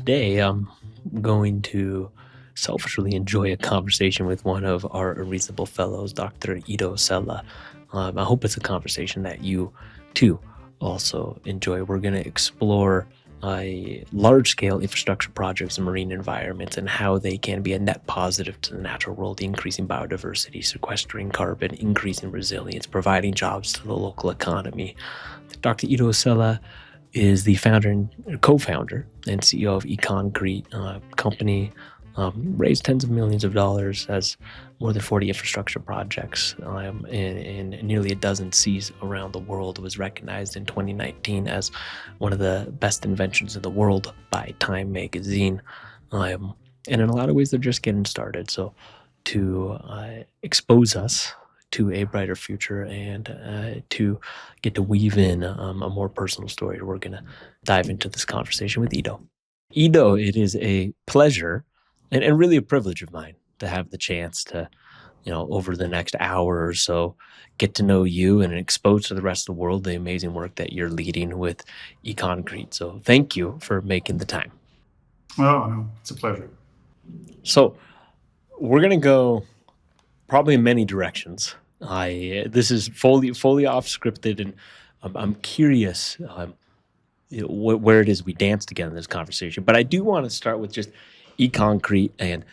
Today, I'm going to selfishly enjoy a conversation with one of our Unreasonable Fellows, Dr. Ido Sella. I hope it's a conversation that you, too, also enjoy. We're going to explore large-scale infrastructure projects in marine environments and how they can be a net positive to the natural world, increasing biodiversity, sequestering carbon, increasing resilience, providing jobs to the local economy. Dr. Ido Sella is the founder and co-founder and CEO of ECOncrete company, raised tens of millions of dollars, has more than 40 infrastructure projects in nearly a dozen seas around the world, was recognized in 2019 as one of the best inventions in the world by Time magazine. And in a lot of ways, they're just getting started. So to expose us to a brighter future and to get to weave in a more personal story, we're going to dive into this conversation with Ido. Ido, it is a pleasure and really a privilege of mine to have the chance to, over the next hour or so, get to know you and expose to the rest of the world the amazing work that you're leading with ECOncrete. So thank you for making the time. Oh, no, it's a pleasure. So we're going to go probably in many directions. This is fully off scripted, and I'm curious where it is we dance together in this conversation. But I do want to start with just ECOncrete and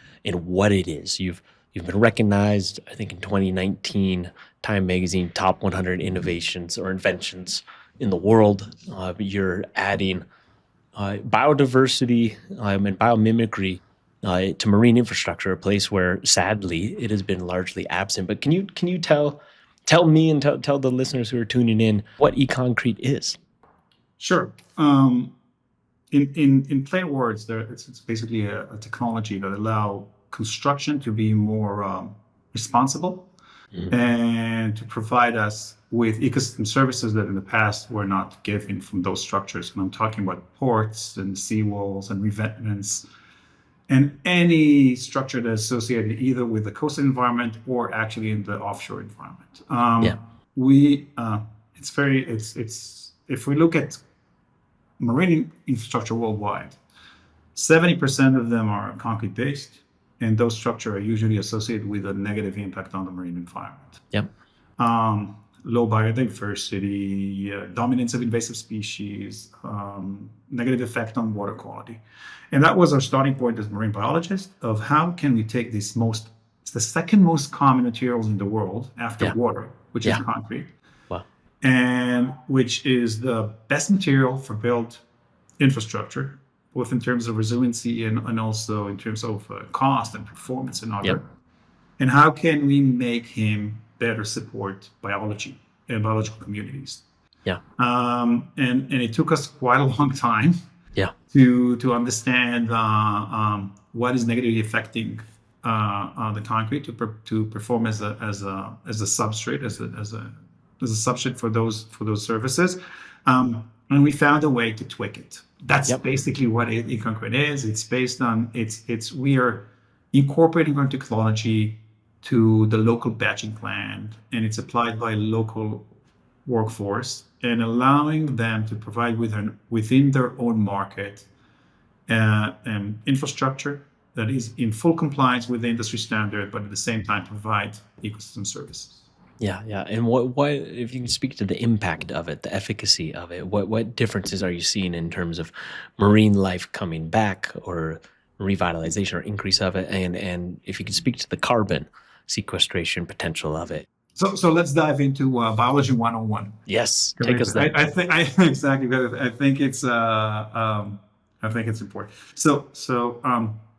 what it is. You've been recognized, I think, in 2019, Time Magazine top 100 innovations or inventions in the world. You're adding biodiversity and biomimicry to marine infrastructure, a place where sadly it has been largely absent. But can you tell me and tell the listeners who are tuning in what ECOncrete is? Sure. In plain words, it's basically a technology that allow construction to be more responsible and to provide us with ecosystem services that in the past were not given from those structures. And I'm talking about ports and seawalls and revetments and any structure that's associated either with the coastal environment or actually in the offshore environment. If we look at marine infrastructure worldwide, 70% of them are concrete based, and those structures are usually associated with a negative impact on the marine environment. Yep. Low biodiversity, dominance of invasive species, negative effect on water quality. And that was our starting point as marine biologists of how can we take it's the second most common materials in the world after water, which is concrete. Wow. And which is the best material for built infrastructure, both in terms of resiliency and also in terms of cost and performance and other. Yep. And how can we make him better support biology and biological communities? Yeah. And it took us quite a long time. Yeah. To understand what is negatively affecting the concrete to perform as a substrate as a substrate for those services, and we found a way to tweak it. That's basically what ECOncrete is. It's based on we are incorporating our technology to the local batching plant, and it's applied by local workforce and allowing them to provide within their own market infrastructure that is in full compliance with the industry standard, but at the same time provide ecosystem services. Yeah. And what if you can speak to the impact of it, the efficacy of it? What differences are you seeing in terms of marine life coming back or revitalization or increase of it? And if you can speak to the carbon sequestration potential of it. So let's dive into biology 101. Yes, take us there. I think it's important. So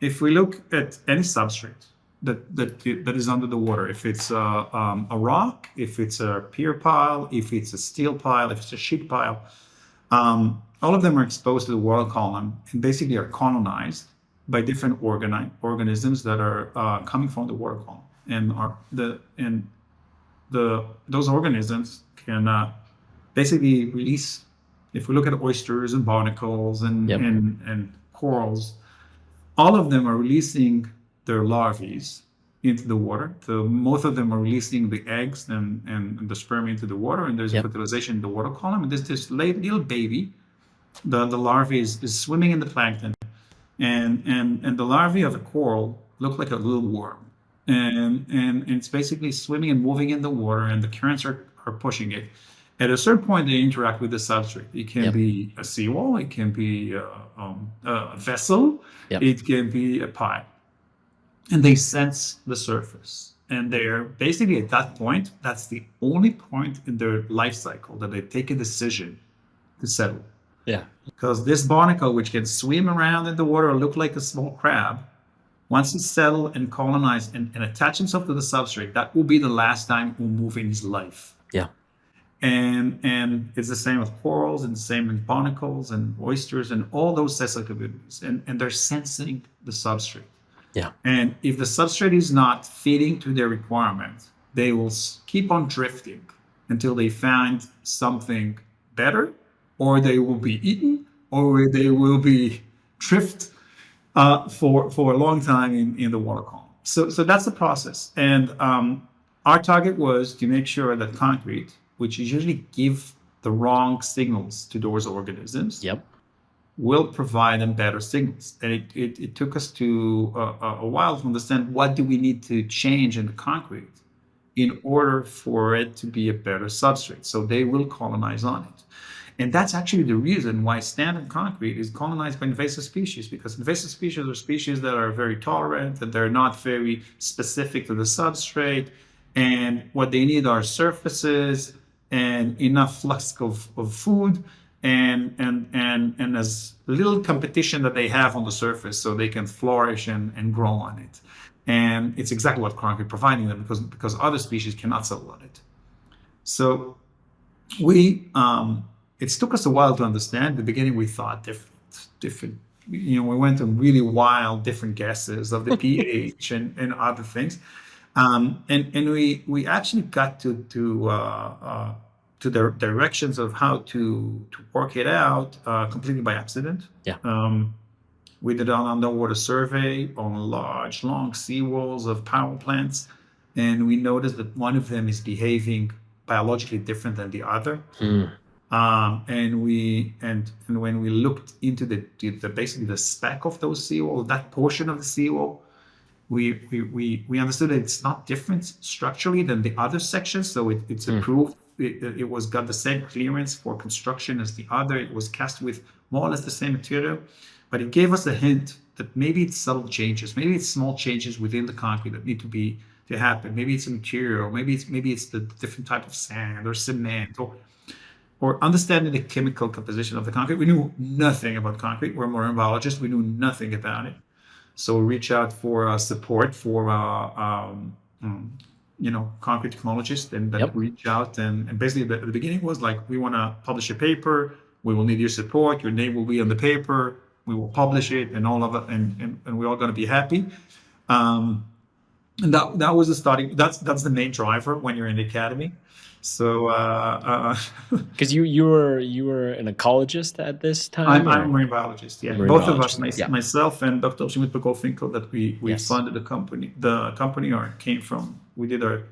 if we look at any substrate that is under the water, if it's a rock, if it's a pier pile, if it's a steel pile, if it's a sheet pile, all of them are exposed to the water column and basically are colonized by different organisms that are coming from the water column, and those organisms can basically release. If we look at oysters and barnacles and corals, all of them are releasing their larvae into the water. So most of them are releasing the eggs and the sperm into the water, and there's a fertilization in the water column. And there's this little baby, the larvae is swimming in the plankton, and the larvae of a coral look like a little worm, and it's basically swimming and moving in the water, and the currents are pushing it. At a certain point, they interact with the substrate. It can Yep. be a seawall, it can be a vessel, Yep. it can be a pipe, and they sense the surface. And they're basically at that point, that's the only point in their life cycle that they take a decision to settle. Yeah. Because this barnacle, which can swim around in the water or look like a small crab, once he settle and colonize and attach himself to the substrate, that will be the last time he'll move in his life. Yeah. And it's the same with corals and the same with barnacles and oysters and all those sessile communities. And they're sensing the substrate. Yeah. And if the substrate is not fitting to their requirement, they will keep on drifting until they find something better, or they will be eaten, or they will be drift for a long time in the water column. So that's the process. And our target was to make sure that concrete, which usually give the wrong signals to those organisms, Yep. will provide them better signals. And it took us to a while to understand what do we need to change in the concrete in order for it to be a better substrate. So they will colonize on it. And that's actually the reason why standard concrete is colonized by invasive species, because invasive species are species that are very tolerant, that they're not very specific to the substrate. And what they need are surfaces and enough flux of food and as little competition that they have on the surface so they can flourish and grow on it. And it's exactly what concrete providing them because other species cannot settle on it. So we it took us a while to understand. At the beginning we thought different we went on really wild different guesses of the pH and other things. And we actually got to the directions of how to work it out completely by accident. Yeah. We did an underwater survey on large, long seawalls of power plants, and we noticed that one of them is behaving biologically different than the other. And when we looked into the basically the spec of those seawalls, that portion of the seawall, we understood that it's not different structurally than the other sections. So it's approved. It was got the same clearance for construction as the other. It was cast with more or less the same material, but it gave us a hint that maybe it's subtle changes, maybe it's small changes within the concrete that need to happen. Maybe it's a material, maybe it's the different type of sand or cement or understanding the chemical composition of the concrete. We knew nothing about concrete. We're marine biologists. We knew nothing about it. So we reach out for support for concrete technologists, and that reach out and basically the beginning was like, we want to publish a paper. We will need your support. Your name will be on the paper. We will publish it and all of it, and we're all going to be happy. And that was the starting. That's the main driver when you're in the academy. So, because you were an ecologist at this time. I'm a marine biologist. Yeah, marine both biologist. of us, myself and Dr. Shimrit, that we Yes. funded the company. The company came from. We did our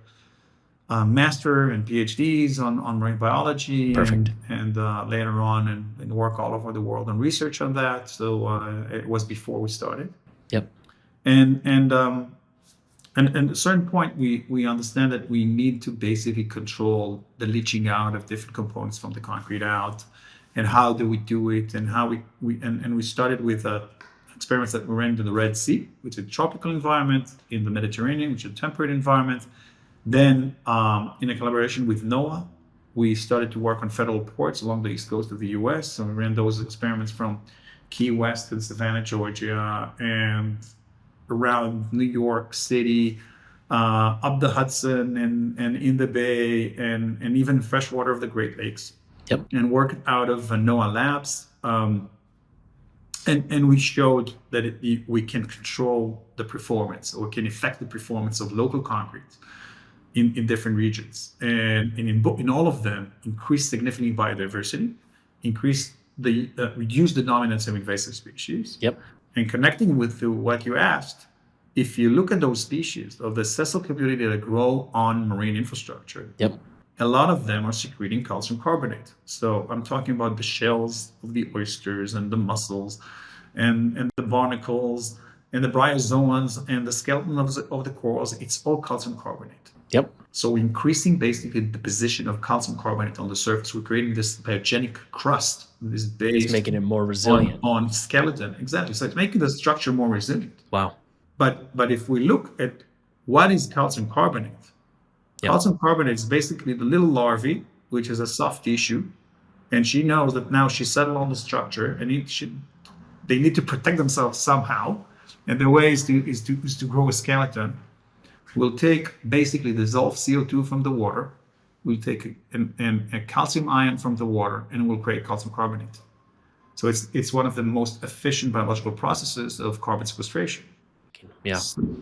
master and PhDs on marine biology. Perfect. And later on and work all over the world on research on that. So it was before we started. Yep. And at a certain point, we understand that we need to basically control the leaching out of different components from the concrete out, and how do we do it, and how we started with experiments that we ran in the Red Sea, which is a tropical environment, in the Mediterranean, which is a temperate environment. Then, in a collaboration with NOAA, we started to work on federal ports along the east coast of the U.S. So we ran those experiments from Key West to Savannah, Georgia, and around New York City, up the Hudson and in the Bay, and even freshwater of the Great Lakes. Yep. And worked out of NOAA labs. And we showed that we can control the performance, or can affect the performance of local concrete in different regions. And in all of them, increase significantly biodiversity, reduce the dominance of invasive species. Yep. And connecting with what you asked, if you look at those species of the sessile community that grow on marine infrastructure, yep, a lot of them are secreting calcium carbonate. So I'm talking about the shells of the oysters and the mussels and the barnacles and the bryozoans and the skeleton of the corals, it's all calcium carbonate. Yep. So we're increasing basically the position of calcium carbonate on the surface. We're creating this biogenic crust that is based It's making it more resilient. on skeleton. Exactly. So it's making the structure more resilient. Wow. But if we look at what is calcium carbonate, calcium carbonate is basically the little larvae, which is a soft tissue, and she knows that now she's settled on the structure, and they need to protect themselves somehow, and the way is to grow a skeleton. We'll take basically dissolved CO2 from the water, we'll take a calcium ion from the water, and we'll create calcium carbonate. So it's one of the most efficient biological processes of carbon sequestration. Yeah.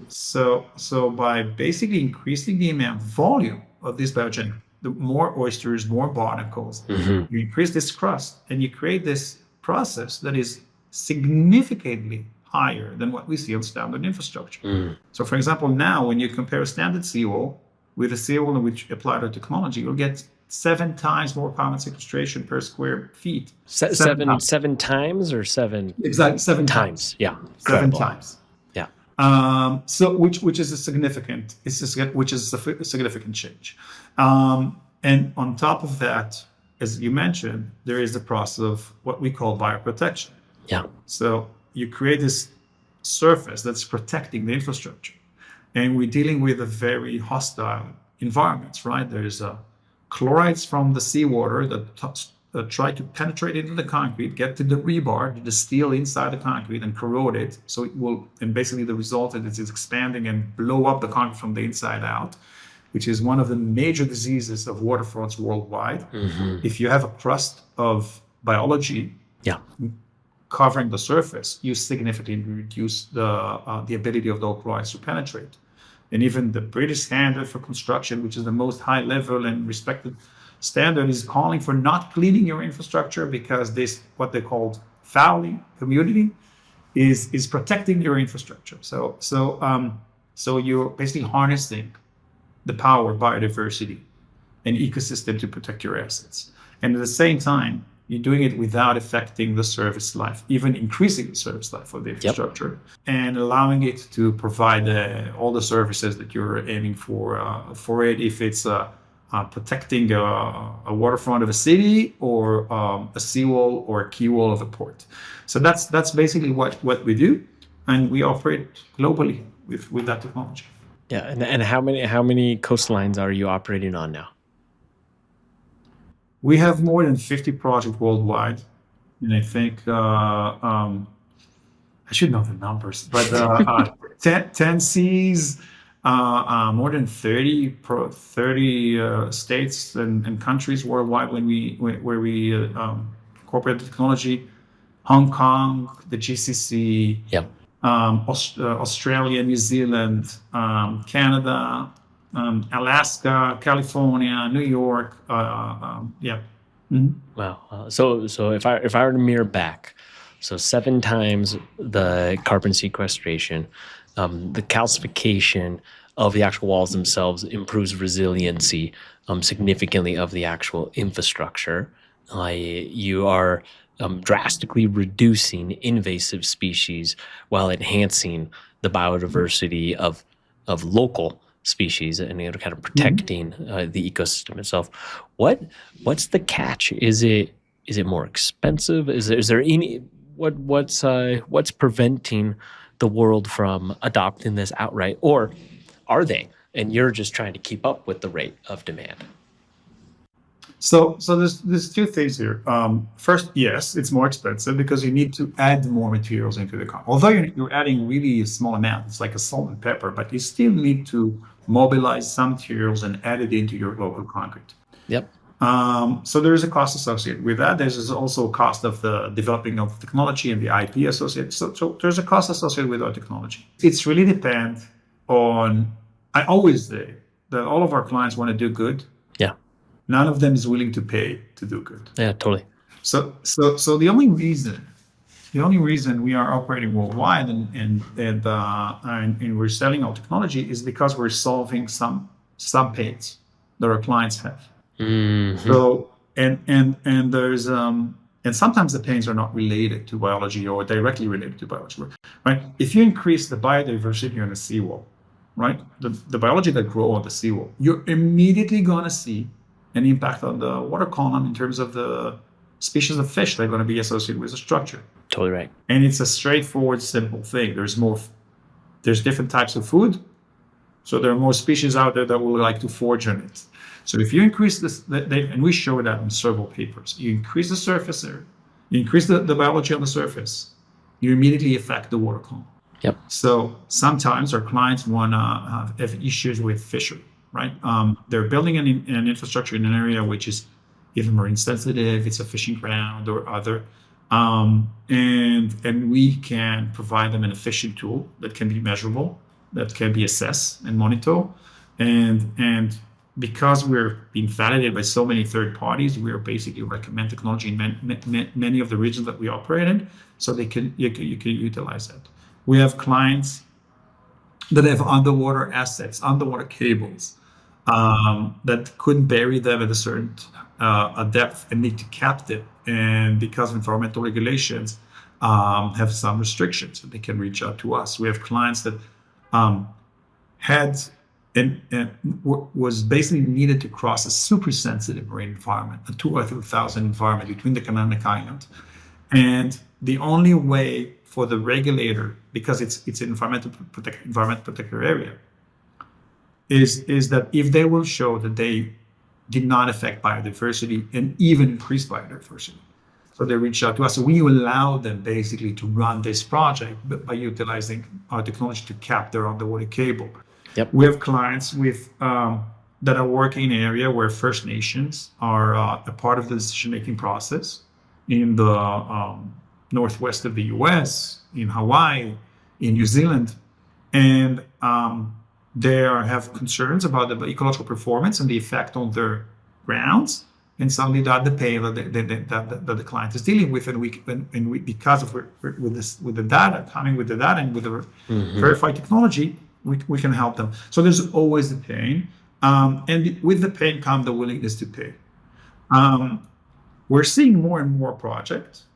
So by basically increasing the volume of this biogenic, the more oysters, more barnacles, you increase this crust, and you create this process that is significantly higher than what we see on standard infrastructure. So for example, now when you compare a standard seawall with a seawall in which applied our technology, you'll get 7 times more carbon sequestration per square feet. Seven times or seven? Exactly, 7 times. Yeah. 7 times. Yeah. So which is a significant change. And on top of that, as you mentioned, there is the process of what we call bioprotection. Yeah. So you create this surface that's protecting the infrastructure, and we're dealing with a very hostile environments, right? There's chlorides from the seawater that try to penetrate into the concrete, get to the rebar, the steel inside the concrete, and corrode it. So it will, and basically the result is it's expanding and blow up the concrete from the inside out, which is one of the major diseases of waterfronts worldwide. If you have a crust of biology covering the surface, you significantly reduce the ability of those chlorides to penetrate. And even the British standard for construction, which is the most high level and respected standard, is calling for not cleaning your infrastructure because this, what they call fouling community, is protecting your infrastructure. So you're basically harnessing the power of biodiversity and ecosystem to protect your assets. And at the same time, you're doing it without affecting the service life, even increasing the service life of the infrastructure, and allowing it to provide all the services that you're aiming for it. If it's protecting a waterfront of a city, or a seawall, or a quay wall of a port. So that's basically what we do, and we operate globally with that technology. Yeah, and how many coastlines are you operating on now? We have more than 50 projects worldwide, and I think I should know the numbers, but 10 seas, more than 30 states and countries worldwide where we incorporate the technology. Hong Kong, the GCC, Australia, New Zealand, Canada, Alaska, California, New York. Wow. So if I were to mirror back, so 7 times the carbon sequestration, the calcification of the actual walls themselves improves resiliency significantly of the actual infrastructure. You are drastically reducing invasive species while enhancing the biodiversity of local species, and kind of protecting the ecosystem itself. What's the catch? Is it more expensive? Is there any what's preventing the world from adopting this outright, or are they? And you're just trying to keep up with the rate of demand? So there's 2 things here. First, yes, it's more expensive because you need to add more materials into the concrete. Although you're adding really a small amount, it's like a salt and pepper, but you still need to mobilize some materials and add it into your local concrete. Yep. So there is a cost associated with that. There's also a cost of the developing of the technology and the IP associated. So there's a cost associated with our technology. It's really depend on. I always say that all of our clients want to do good. Yeah. None of them is willing to pay to do good. Yeah, totally. So the only reason we are operating worldwide and we're selling our technology is because we're solving some pains that our clients have. Mm-hmm. So and there's And sometimes the pains are not related to biology or directly related to biology, right? If you increase the biodiversity on the seawall, right, the biology that grow on the seawall, you're immediately going to see an impact on the water column in terms of the species of fish that are going to be associated with the structure. Totally right. And it's a straightforward, simple thing. There's different types of food. So there are more species out there that will like to forage on it. So if you increase this, and we show that in several papers, you increase the surface area, you increase the biology on the surface, you immediately affect the water column. Yep. So sometimes our clients want to have issues with fishery, right? They're building an infrastructure in an area which is either marine sensitive, it's a fishing ground or other. And we can provide them an efficient tool that can be measurable, that can be assessed and monitor. And because we're being validated by so many third parties, we are basically recommend technology in many of the regions that we operate in, so you can utilize that. We have clients that have underwater assets, underwater cables, that couldn't bury them at a certain depth and need to cap them. And because of environmental regulations, have some restrictions, and they can reach out to us. We have clients that had and was basically needed to cross a super sensitive marine environment, a 2 or 3,000 environment between the Canal and the Island. And the only way for the regulator, because it's an environmental protected area, is that if they will show that they did not affect biodiversity and even increase biodiversity. So they reach out to us. So we allow them basically to run this project by utilizing our technology to cap their underwater cable. Yep. We have clients with that are working in an area where First Nations are a part of the decision-making process in the northwest of the US, in Hawaii, in New Zealand. And they have concerns about the ecological performance and the effect on their grounds. And suddenly that the pain that the client is dealing with, and we because of with the data coming with the data and with the verified technology, we can help them. So there's always the pain, and with the pain comes the willingness to pay. We're seeing more and more projects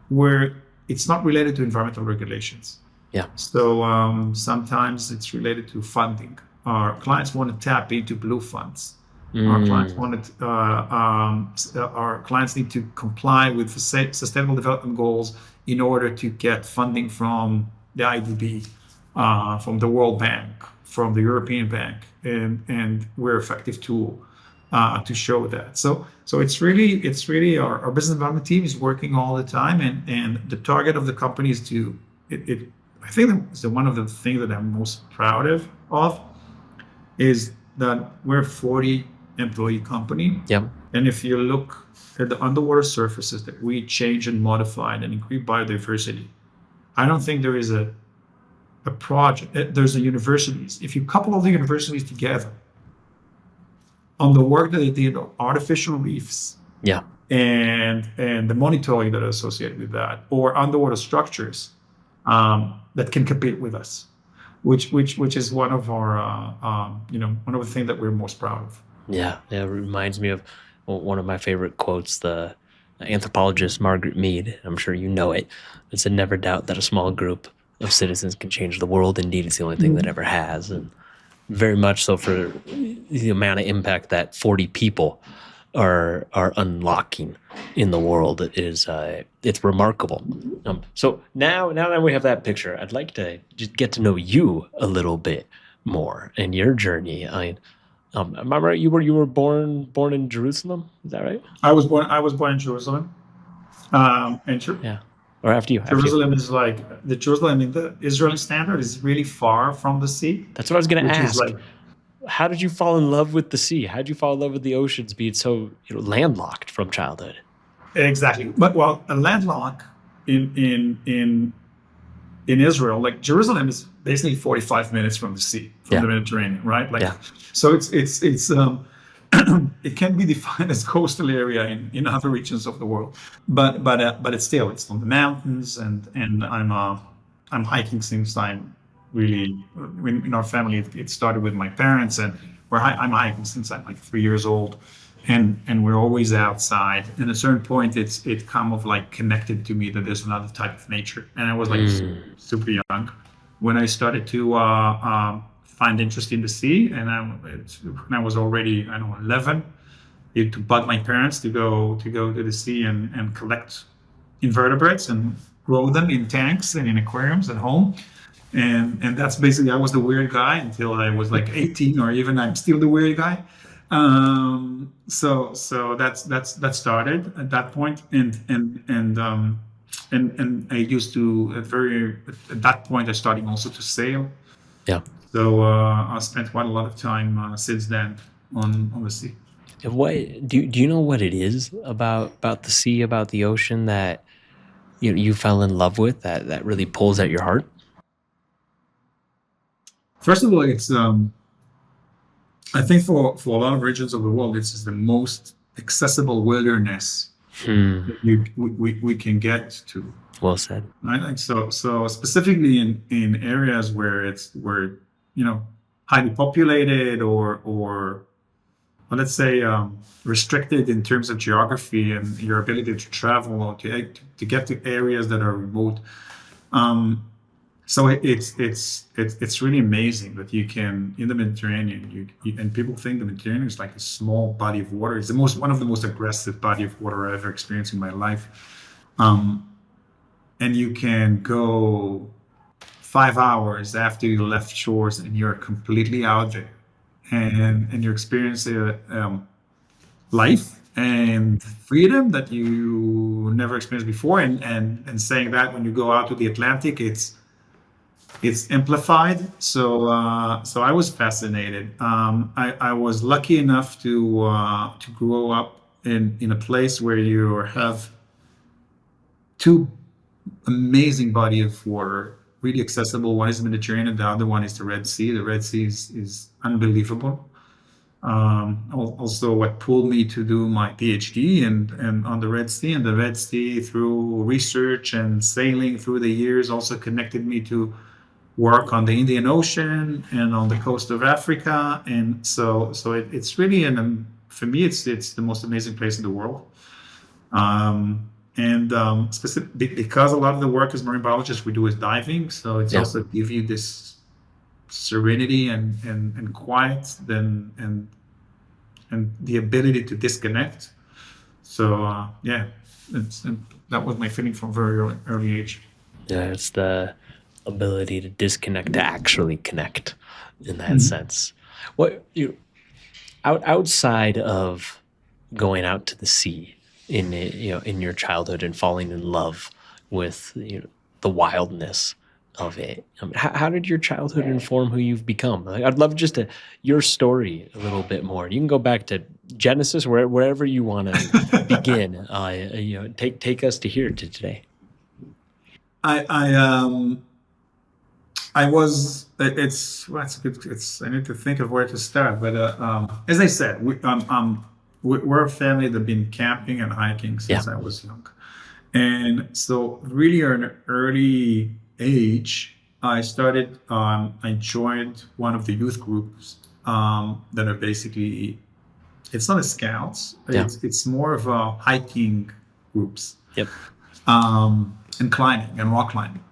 where it's not related to environmental regulations. Yeah. So sometimes it's related to funding. Our clients want to tap into blue funds. Our clients need to comply with the sustainable development goals in order to get funding from the IDB, from the World Bank, from the European Bank, and we're an effective tool to show that. So it's really our business development team is working all the time, and the target of the company is to I think it's one of the things that I'm most proud of is that we're a 40 employee company. Yep. And if you look at the underwater surfaces that we change and modified and increase biodiversity, I don't think there is a project. There's a universities. If you couple all the universities together on the work that they did on artificial reefs, yeah, and the monitoring that are associated with that, or underwater structures that can compete with us, which is one of our one of the things that we're most proud of. Yeah, it reminds me of one of my favorite quotes, the anthropologist Margaret Mead, I'm sure you know it. It said, "Never doubt that a small group of citizens can change the world. Indeed, it's the only thing that ever has." And very much so for the amount of impact that 40 people are unlocking in the world is it's remarkable. So now that we have that picture, I'd like to just get to know you a little bit more and your journey. Am I right? You were born in Jerusalem? Is that right? I was born in Jerusalem. Yeah. Or after you. Jerusalem is like the Jerusalem in the Israeli standard is really far from the sea. That's what I was going to ask. How did you fall in love with the sea? How did you fall in love with the oceans, being so landlocked from childhood? Exactly. But a landlocked in Israel, like Jerusalem is basically 45 minutes from the sea, from the Mediterranean, right? So it's it can be defined as coastal area in other regions of the world, but it's on the mountains, and I'm hiking since I'm really in our family. It started with my parents, and I'm hiking since I'm like 3 years old, and we're always outside. And at a certain point, it kind of like connected to me that there's another type of nature. And I was like Mm. super young when I started to find interest in the sea. And when I was already, I don't know, 11, to bug my parents to go to the sea and collect invertebrates and grow them in tanks and in aquariums at home. And that's basically, I was the weird guy until I was like 18, or even I'm still the weird guy. So that started at that point. And I used to at that point I started also to sail. Yeah. So I spent quite a lot of time since then on the sea. And what do you know what it is about the sea, about the ocean that you fell in love with, that really pulls at your heart? First of all, it's I think for a lot of regions of the world, this is the most accessible wilderness Hmm. that we can get to. Well said. Right? Like so specifically in areas where highly populated or well, let's say restricted in terms of geography and your ability to travel or to get to areas that are remote. Um, so it's really amazing that you can in the Mediterranean. And people think the Mediterranean is like a small body of water. It's the most one of the most aggressive body of water I've ever experienced in my life. Um, and you can go 5 hours after you left shores, and you're completely out there, and you experience life and freedom that you never experienced before. And saying that when you go out to the Atlantic, it's amplified. So I was fascinated. I was lucky enough to grow up in a place where you have two amazing body of water, really accessible. One is the Mediterranean, the other one is the Red Sea. The Red Sea is unbelievable. Also, what pulled me to do my PhD and on the Red Sea, and the Red Sea through research and sailing through the years also connected me to work on the Indian Ocean and on the coast of Africa. And it's really for me it's the most amazing place in the world. And because a lot of the work as marine biologists we do is diving, so it's Yeah. also give you this serenity and quiet, then and the ability to disconnect. So yeah, and that was my feeling from very early age. Yeah, it's the ability to disconnect to actually connect in that Mhm. sense. What you outside of going out to the sea in your childhood and falling in love with the wildness of it. How did your childhood inform who you've become? Like, I'd love just your story a little bit more. You can go back to Genesis, wherever you want to begin. Take us to here to today. I I um I was it's well, it's good. It's I need to think of where to start, but as I said, we're a family that's been camping and hiking Yeah. since I was young. And so, really, at an early age, I joined one of the youth groups that are basically, it's not a scouts, Yeah. it's more of a hiking groups Yep. and climbing and rock climbing.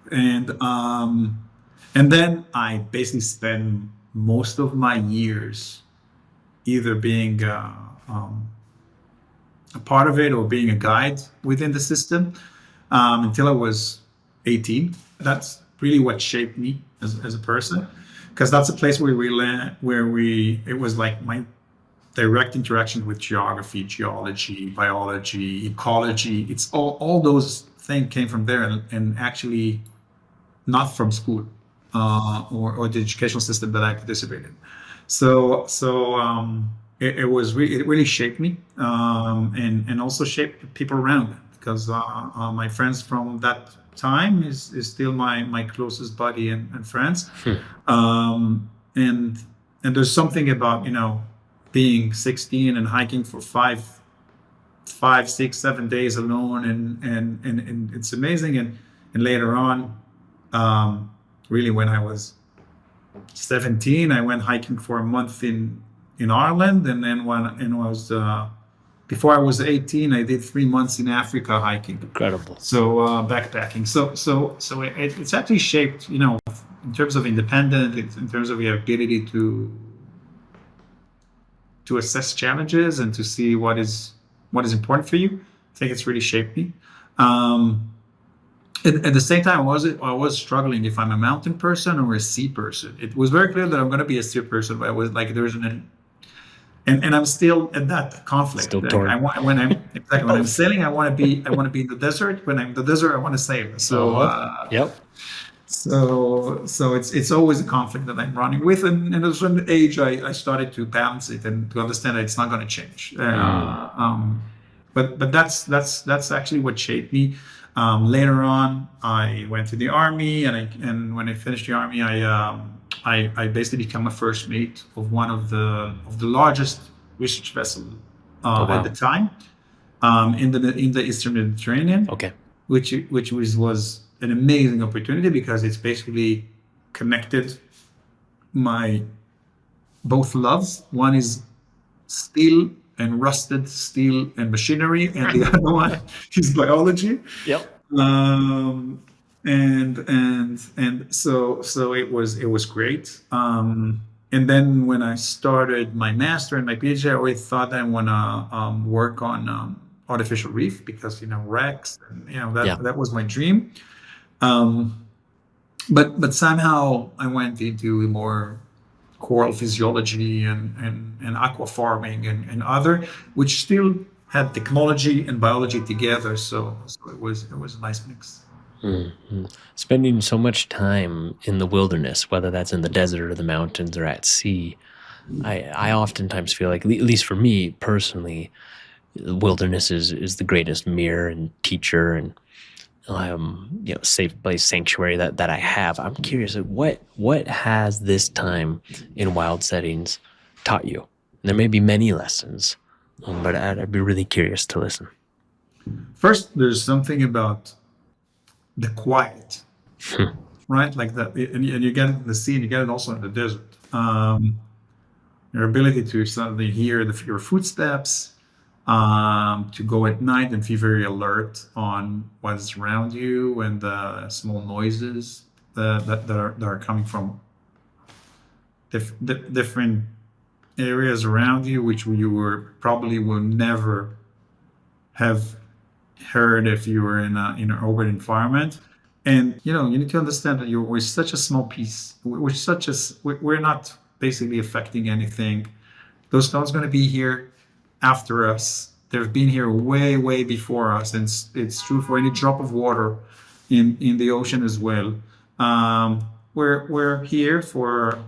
And then I basically spent most of my years either being a part of it or being a guide within the system until I was 18. That's really what shaped me as a person, because that's a place where we learn, it was like my direct interaction with geography, geology, biology, ecology. It's all those things came from there, and actually not from school or the educational system that I participated in. So it really shaped me and also shaped the people around me, because my friends from that time is still my closest buddy and friends. Hmm. And there's something about being 16 and hiking for 5, 6, 7 days alone, and it's amazing. And later on, really when I was 17, I went hiking for a month in Ireland, and then when I was Before I was 18, I did 3 months in Africa hiking. Incredible. So backpacking. So it's actually shaped, in terms of independence, in terms of your ability to assess challenges and to see what is important for you. I think it's really shaped me. Um, at the same time, I was struggling if I'm a mountain person or a sea person. It was very clear that I'm going to be a sea person, but I was like, there's an and I'm still at that conflict. Still Like I torn. want when I'm exactly when I'm Both. sailing, I want to be in the desert. When I'm in the desert, I want to sail. So Uh-huh. Yep. so it's always a conflict that I'm running with, and at a certain age, I started to balance it and to understand that it's not going to change. Mm. But that's actually what shaped me. Later on, I went to the army, and when I finished the army, I basically became a first mate of one of the largest research vessels Oh, at the wow. time, in the Eastern Mediterranean, Okay. which was an amazing opportunity because it's basically connected my both loves. One is steel and rusted steel and machinery, and the other one is biology. Yep. Um, and so it was great. And then when I started my master and my PhD, I always thought I want to work on artificial reef because wrecks, and Yeah. that was my dream. Um, but somehow I went into more coral physiology and aqua farming and other, which still had technology and biology together. So it was a nice mix. Mhm. Spending so much time in the wilderness, whether that's in the desert or the mountains or at sea, I oftentimes feel like, at least for me personally, the wilderness is the greatest mirror and teacher and safe place sanctuary that I have. I'm curious, like, what has this time in wild settings taught you? There may be many lessons, but I'd be really curious to listen. First, there's something about the quiet, Hmm. right? Like that, and you get it in the sea, and you get it also in the desert. Your ability to suddenly hear your footsteps, to go at night and feel very alert on what's around you and the small noises that are coming from different areas around you, which you probably will never have heard if you were in an urban environment. And you need to understand that we're such a small piece. We're not basically affecting anything. Those stones going to be here after us. They've been here way, way before us, and it's true for any drop of water in the ocean as well. We're here for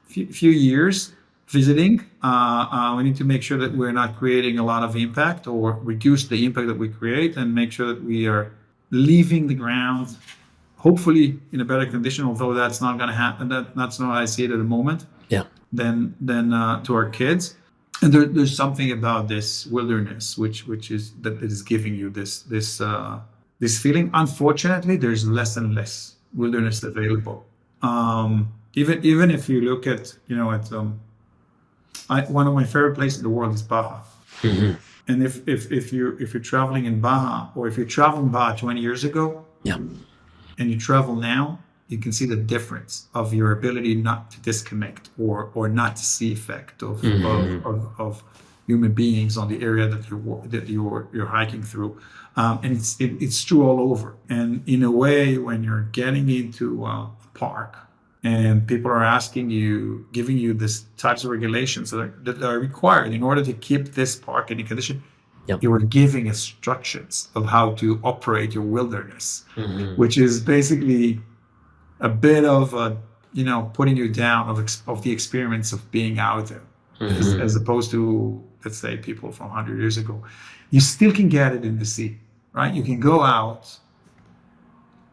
few years visiting. We need to make sure that we're not creating a lot of impact or reduce the impact that we create, and make sure that we are leaving the ground, hopefully in a better condition. Although that's not going to happen. That's not how I see it at the moment. Yeah. Than to our kids. And there's something about this wilderness which is giving you this feeling. Unfortunately, there's less and less wilderness available. Even if you look at one of my favorite places in the world is Baja. Hmm. And if you're traveling in Baja, or if you traveled in Baja 20 years ago, Yeah. and you travel now, you can see the difference of your ability not to disconnect or not to see effect of Mhm. of human beings on the area that you're hiking through. And it's true all over. And in a way, when you're getting into a park and people are giving you this types of regulations that are required in order to keep this park in condition, Yep. you are giving instructions of how to operate your wilderness, Mhm. which is basically a bit of putting you down of the experience of being out there, Mhm. as opposed to, let's say, people from 100 years ago. You still can get it in the sea, right? You can go out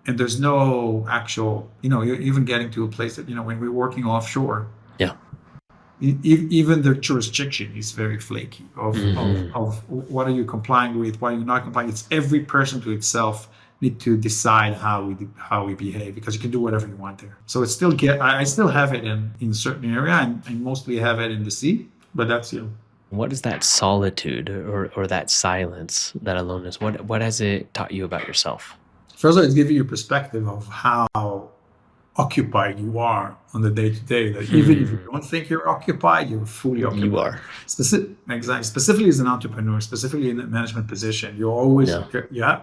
and there's no actual, you're even getting to a place that, when we're working offshore, Yeah. even the jurisdiction is very flaky Mhm. of what are you complying with, what are you not complying. It's every person to itself need to decide how we behave, because you can do whatever you want there. So it's still I still have it in certain area, and I mostly have it in the sea, but that's What is that solitude or that silence, that aloneness? What has it taught you about yourself? First of all, it's giving you perspective of how occupied you are on the day to day. That even if you don't think you're occupied, you're fully You occupied. are. Exactly. Specifically as an entrepreneur, specifically in a management position, you're always, Yeah. yeah,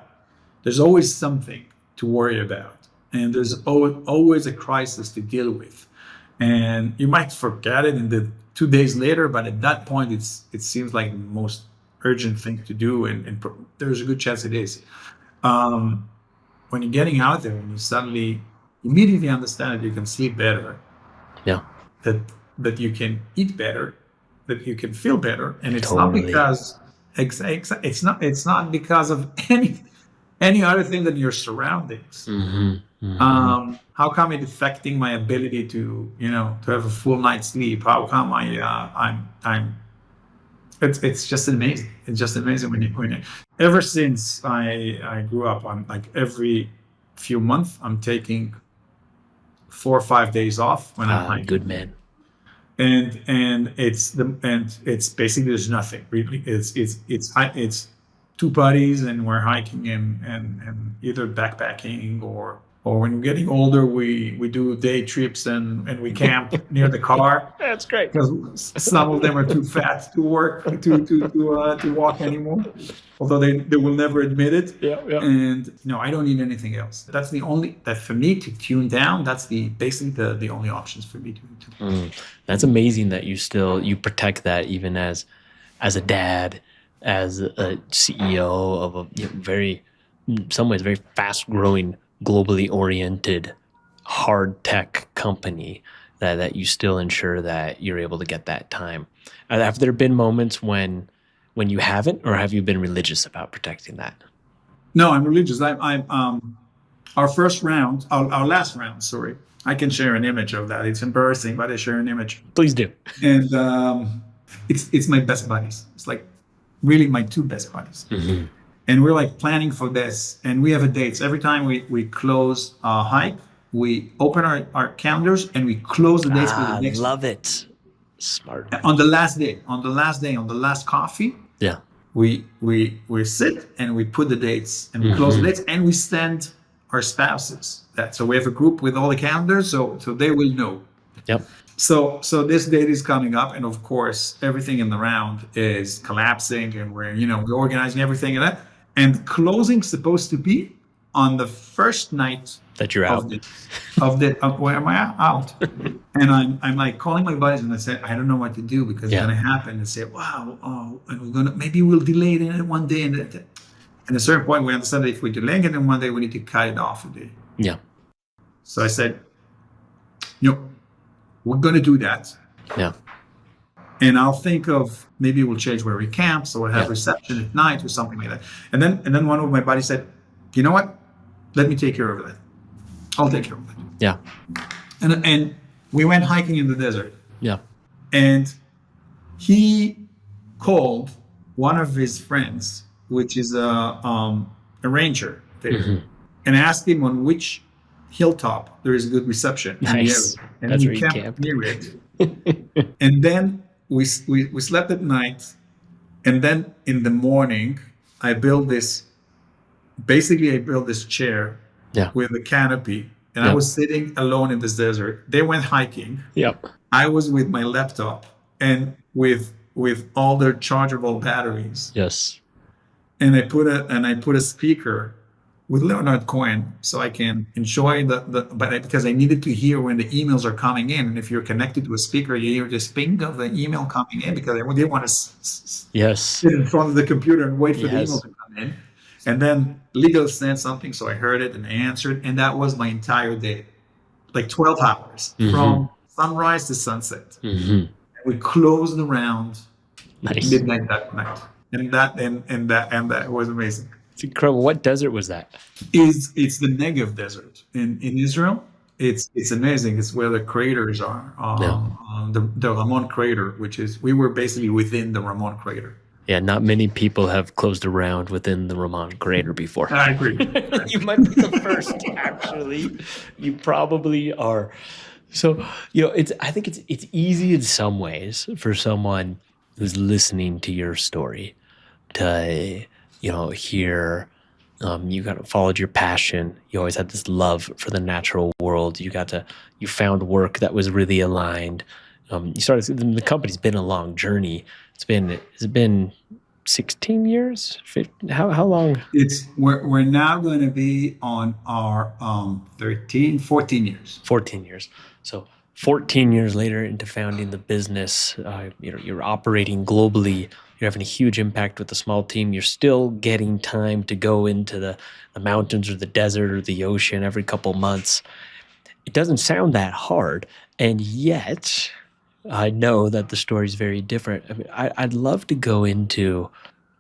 there's always something to worry about, and there's always a crisis to deal with, and you might forget it in the 2 days later, but at that point, it seems like the most urgent thing to do, and there's a good chance it is. Um, when you're getting out there and you suddenly immediately understand that you can sleep better, Yeah. that you can eat better, that you can feel better, and it's not Totally. because it's not because of any other thing than your surroundings. How come it's affecting my ability to to have a full night's sleep? How come I'm it's just amazing. It's just amazing when you ever since I grew up, I'm like every few months I'm taking 4 or 5 days off when I'm Good hiking, man. and it's basically there's nothing really. It's two buddies and we're hiking and either backpacking or when we're getting older we do day trips and we camp near the car That's great. because some of them are too fat to work to walk anymore, although they will never admit it. Yeah, yeah. And I don't need anything else. That's the only that for me to tune down. That's basically the only options for me to. That's amazing that you protect that even as a dad, as a CEO of a very, in some ways, very fast growing, globally oriented, hard tech company, that you still ensure that you're able to get that time. Have there been moments when you haven't, or have you been religious about protecting that? No, I'm religious. I'm our first round, our last round. Sorry, I can share an image of that. It's embarrassing, but I share an image. Please do. And it's my best buddies. It's like really my two best buddies. And we're like planning for this, and we have a date. So every time we close a hike, we open our calendars and we close the dates for the next one. Love it. Smart. On the last day, on the last coffee, Yeah. we sit and we put the dates and we close the dates and we send our spouses that. So we have a group with all the calendars, so they will know. Yep. So this date is coming up, and of course everything in the round is collapsing, and we're organizing everything and that. And closing's supposed to be on the first night That you're out. of where am I out? And I'm like calling my buddies and I said, I don't know what to do because it's gonna happen. And say, wow, and maybe we'll delay it in one day, and at a certain point we understand that if we're delaying it in one day, we need to cut it off a day. Yeah. So I said, we're gonna do that. Yeah. And I'll think of maybe we'll change where we camp, so we'll have reception at night or something like that. And then one of my buddies said, you know what? Let me take care of that. I'll take care of that. Yeah. And we went hiking in the desert. Yeah. And he called one of his friends, which is a ranger there, and asked him on which hilltop there is a good reception. Nice. And That's he where you camped camped. near it. And then we slept at night, and then in the morning I built this chair with a canopy, and I was sitting alone in this desert. They went hiking. Yep. I was with my laptop and with all their chargeable batteries. Yes. And I put a speaker with Leonard Cohen so I can enjoy because I needed to hear when the emails are coming in. And if you're connected to a speaker, you hear the ping of the email coming in because they want to sit in front of the computer and wait for the email to come in. And then legal sent something, so I heard it and I answered, and that was my entire day, like 12 hours from sunrise to sunset. And we closed the round midnight that night, and that was amazing. It's incredible. What desert was that? It's the Negev desert in Israel. It's amazing. It's where the craters are. The Ramon crater, which is we were basically within the Ramon crater. Yeah, not many people have closed a round within the Ramon crater before. I agree. You might be the first, actually. You probably are. So, I think it's easy in some ways for someone who's listening to your story to, hear you kind of followed your passion. You always had this love for the natural world. You found work that was really aligned. You started, the company's been a long journey. Has it been 16 years? How long? We're now going to be on our 14 years. 14 years. So 14 years later into founding the business, you're operating globally. You're having a huge impact with a small team. You're still getting time to go into the mountains or the desert or the ocean every couple months. It doesn't sound that hard. And yet, I know that the story is very different. I mean, I'd love to go into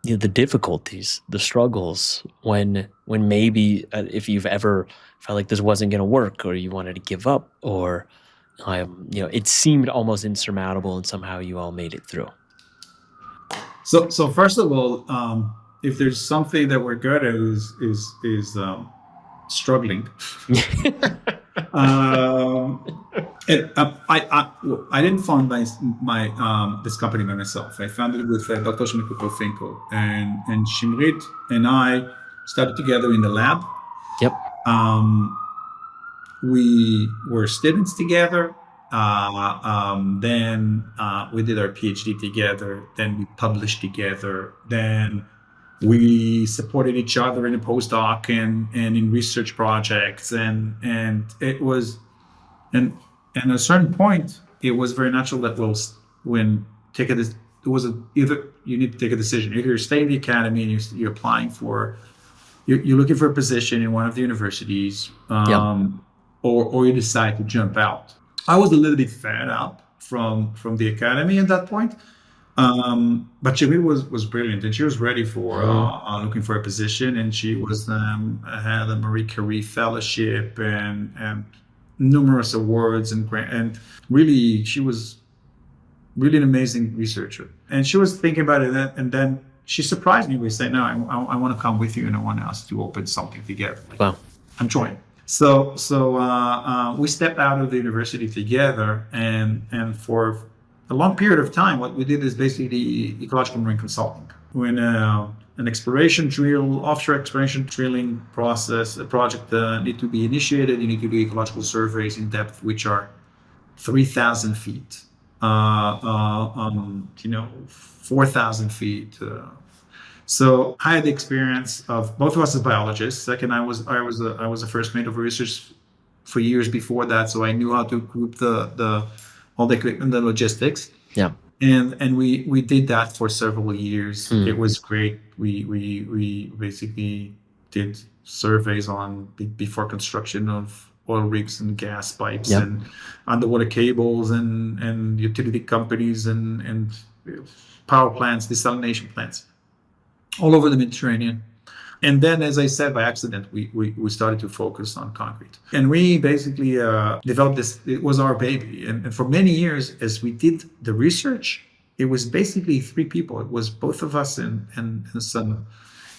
the difficulties, the struggles when maybe if you've ever felt like this wasn't going to work or you wanted to give up or it seemed almost insurmountable and somehow you all made it through. So first of all, if there's something that we're good at is struggling. And I didn't found my this company by myself. I founded it with Dr. Shimrit and Shimrit and I started together in the lab. Yep. We were students together. Then we did our PhD together. Then we published together. Then we supported each other in a postdoc and in research projects. And it was, and at a certain point, it was very natural that either you need to take a decision. Either you stay in the academy and you're applying for, you're looking for a position in one of the universities, or you decide to jump out. I was a little bit fed up from the academy at that point, but Shimrit was brilliant, and she was ready for looking for a position, and she was had a Marie Curie fellowship and numerous awards and really she was really an amazing researcher. And she was thinking about it, and then she surprised me with saying, "No, I want to come with you, and I want us to open something together." Wow. I'm joining. So we stepped out of the university together, and for a long period of time, what we did is basically ecological marine consulting. When an exploration drill, offshore exploration drilling process, a project need to be initiated, you need to do ecological surveys in depth, which are 3,000 feet, 4,000 feet. So I had the experience of both of us as biologists. Second, I was a first mate of research for years before that, so I knew how to group all the equipment, the logistics. Yeah. And we did that for several years. It was great. We basically did surveys on before construction of oil rigs and gas pipes and underwater cables and utility companies and power plants, desalination plants all over the Mediterranean. And then, as I said, by accident, we started to focus on concrete. And we basically developed this. It was our baby. And for many years, as we did the research, it was basically three people. It was both of us and some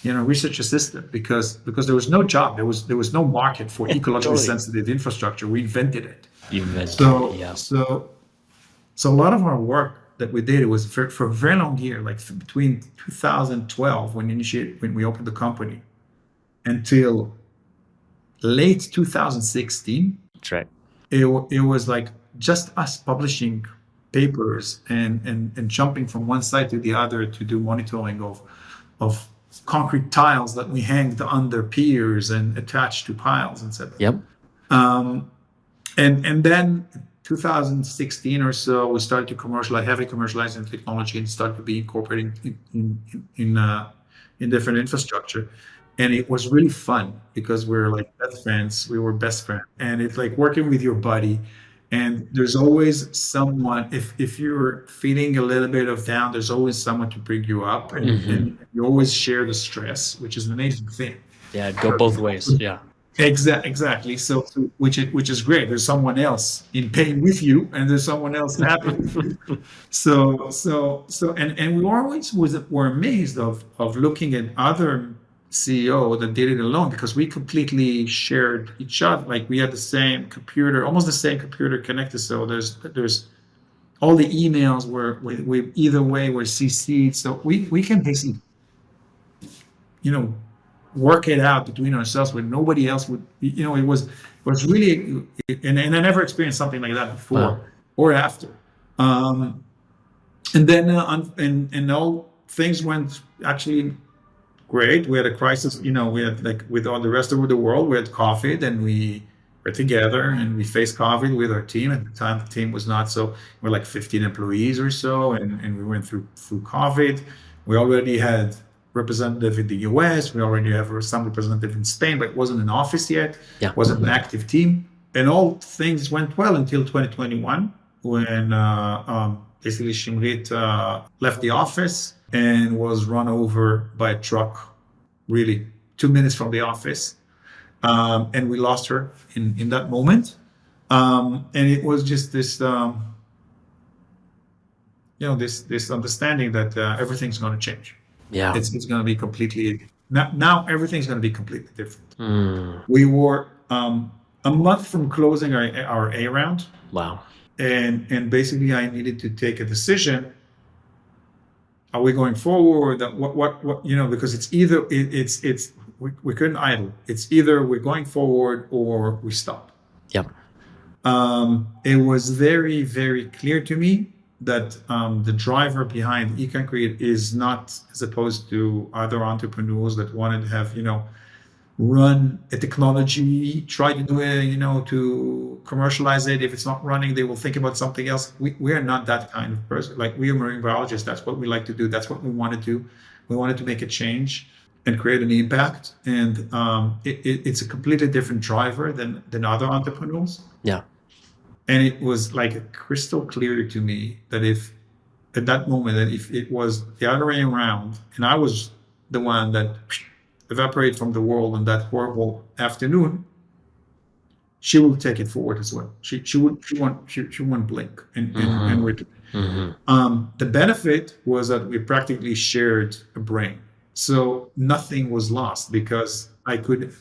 research assistant, because there was no job. There was no market for ecologically sensitive infrastructure. We invented it. So a lot of our work that we did, it was for a very long year, like between 2012 when we opened the company until late 2016. That's right. It was like just us publishing papers and jumping from one side to the other to do monitoring of concrete tiles that we hanged under piers and attached to piles, etc. Yep. And then 2016 or so, we started to heavily commercializing technology and started to be incorporating in different infrastructure. And it was really fun because we were like best friends. We were best friends. And it's like working with your buddy. And there's always someone, if you're feeling a little bit of down, there's always someone to bring you up. And you always share the stress, which is an amazing thing. Yeah, go both ways. Yeah. Exactly. So which is great. There's someone else in pain with you, and there's someone else happy with you. And we always were amazed of looking at other CEO that did it alone, because we completely shared each other. Like we had the same computer, almost the same computer connected. So there's all the emails were we either way were CC'd, so we can basically, you know, work it out between ourselves where nobody else would, it was really, and I never experienced something like that Wow. before or after. Um, and then and all things went actually great. We had a crisis, we had, like, with all the rest of the world, we had COVID, and we were together and we faced COVID with our team. At the time, the team was not so, we're like 15 employees or so, and we went through COVID. We already had representative in the US, we already have some representative in Spain, but it wasn't an office yet, Yeah. wasn't an active team. And all things went well until 2021, when basically Shimrit left the office and was run over by a truck, really 2 minutes from the office. And we lost her in that moment. And it was just this, this understanding that everything's going to change. Yeah. It's going to be completely, now everything's going to be completely different. Mm. We were a month from closing our A round, Wow. and basically I needed to take a decision. Are we going forward? What because it's either we couldn't idle. It's either we're going forward or we stop. Yep. It was very, very clear to me that the driver behind ECOncrete is not, as opposed to other entrepreneurs that wanted to have, run a technology, try to do it, to commercialize it. If it's not running, they will think about something else. We are not that kind of person. Like, we are marine biologists. That's what we like to do. That's what we want to do. We wanted to make a change and create an impact. And it's a completely different driver than other entrepreneurs. Yeah. And it was like crystal clear to me that if at that moment, that if it was the other way around, and I was the one that evaporate from the world on that horrible afternoon, she will take it forward as well. She won't blink and return. The benefit was that we practically shared a brain, so nothing was lost, because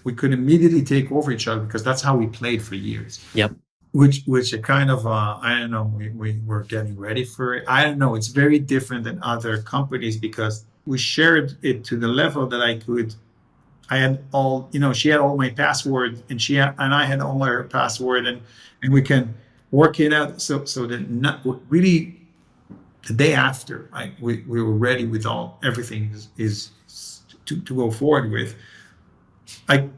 we could immediately take over each other, because that's how we played for years. Yep. Which a kind of I don't know, we were getting ready for it. I don't know. It's very different than other companies, because we shared it to the level that I had all, she had all my password, and I had all her password, and we can work it out. So that not really the day after, we were ready with everything is to go forward with. I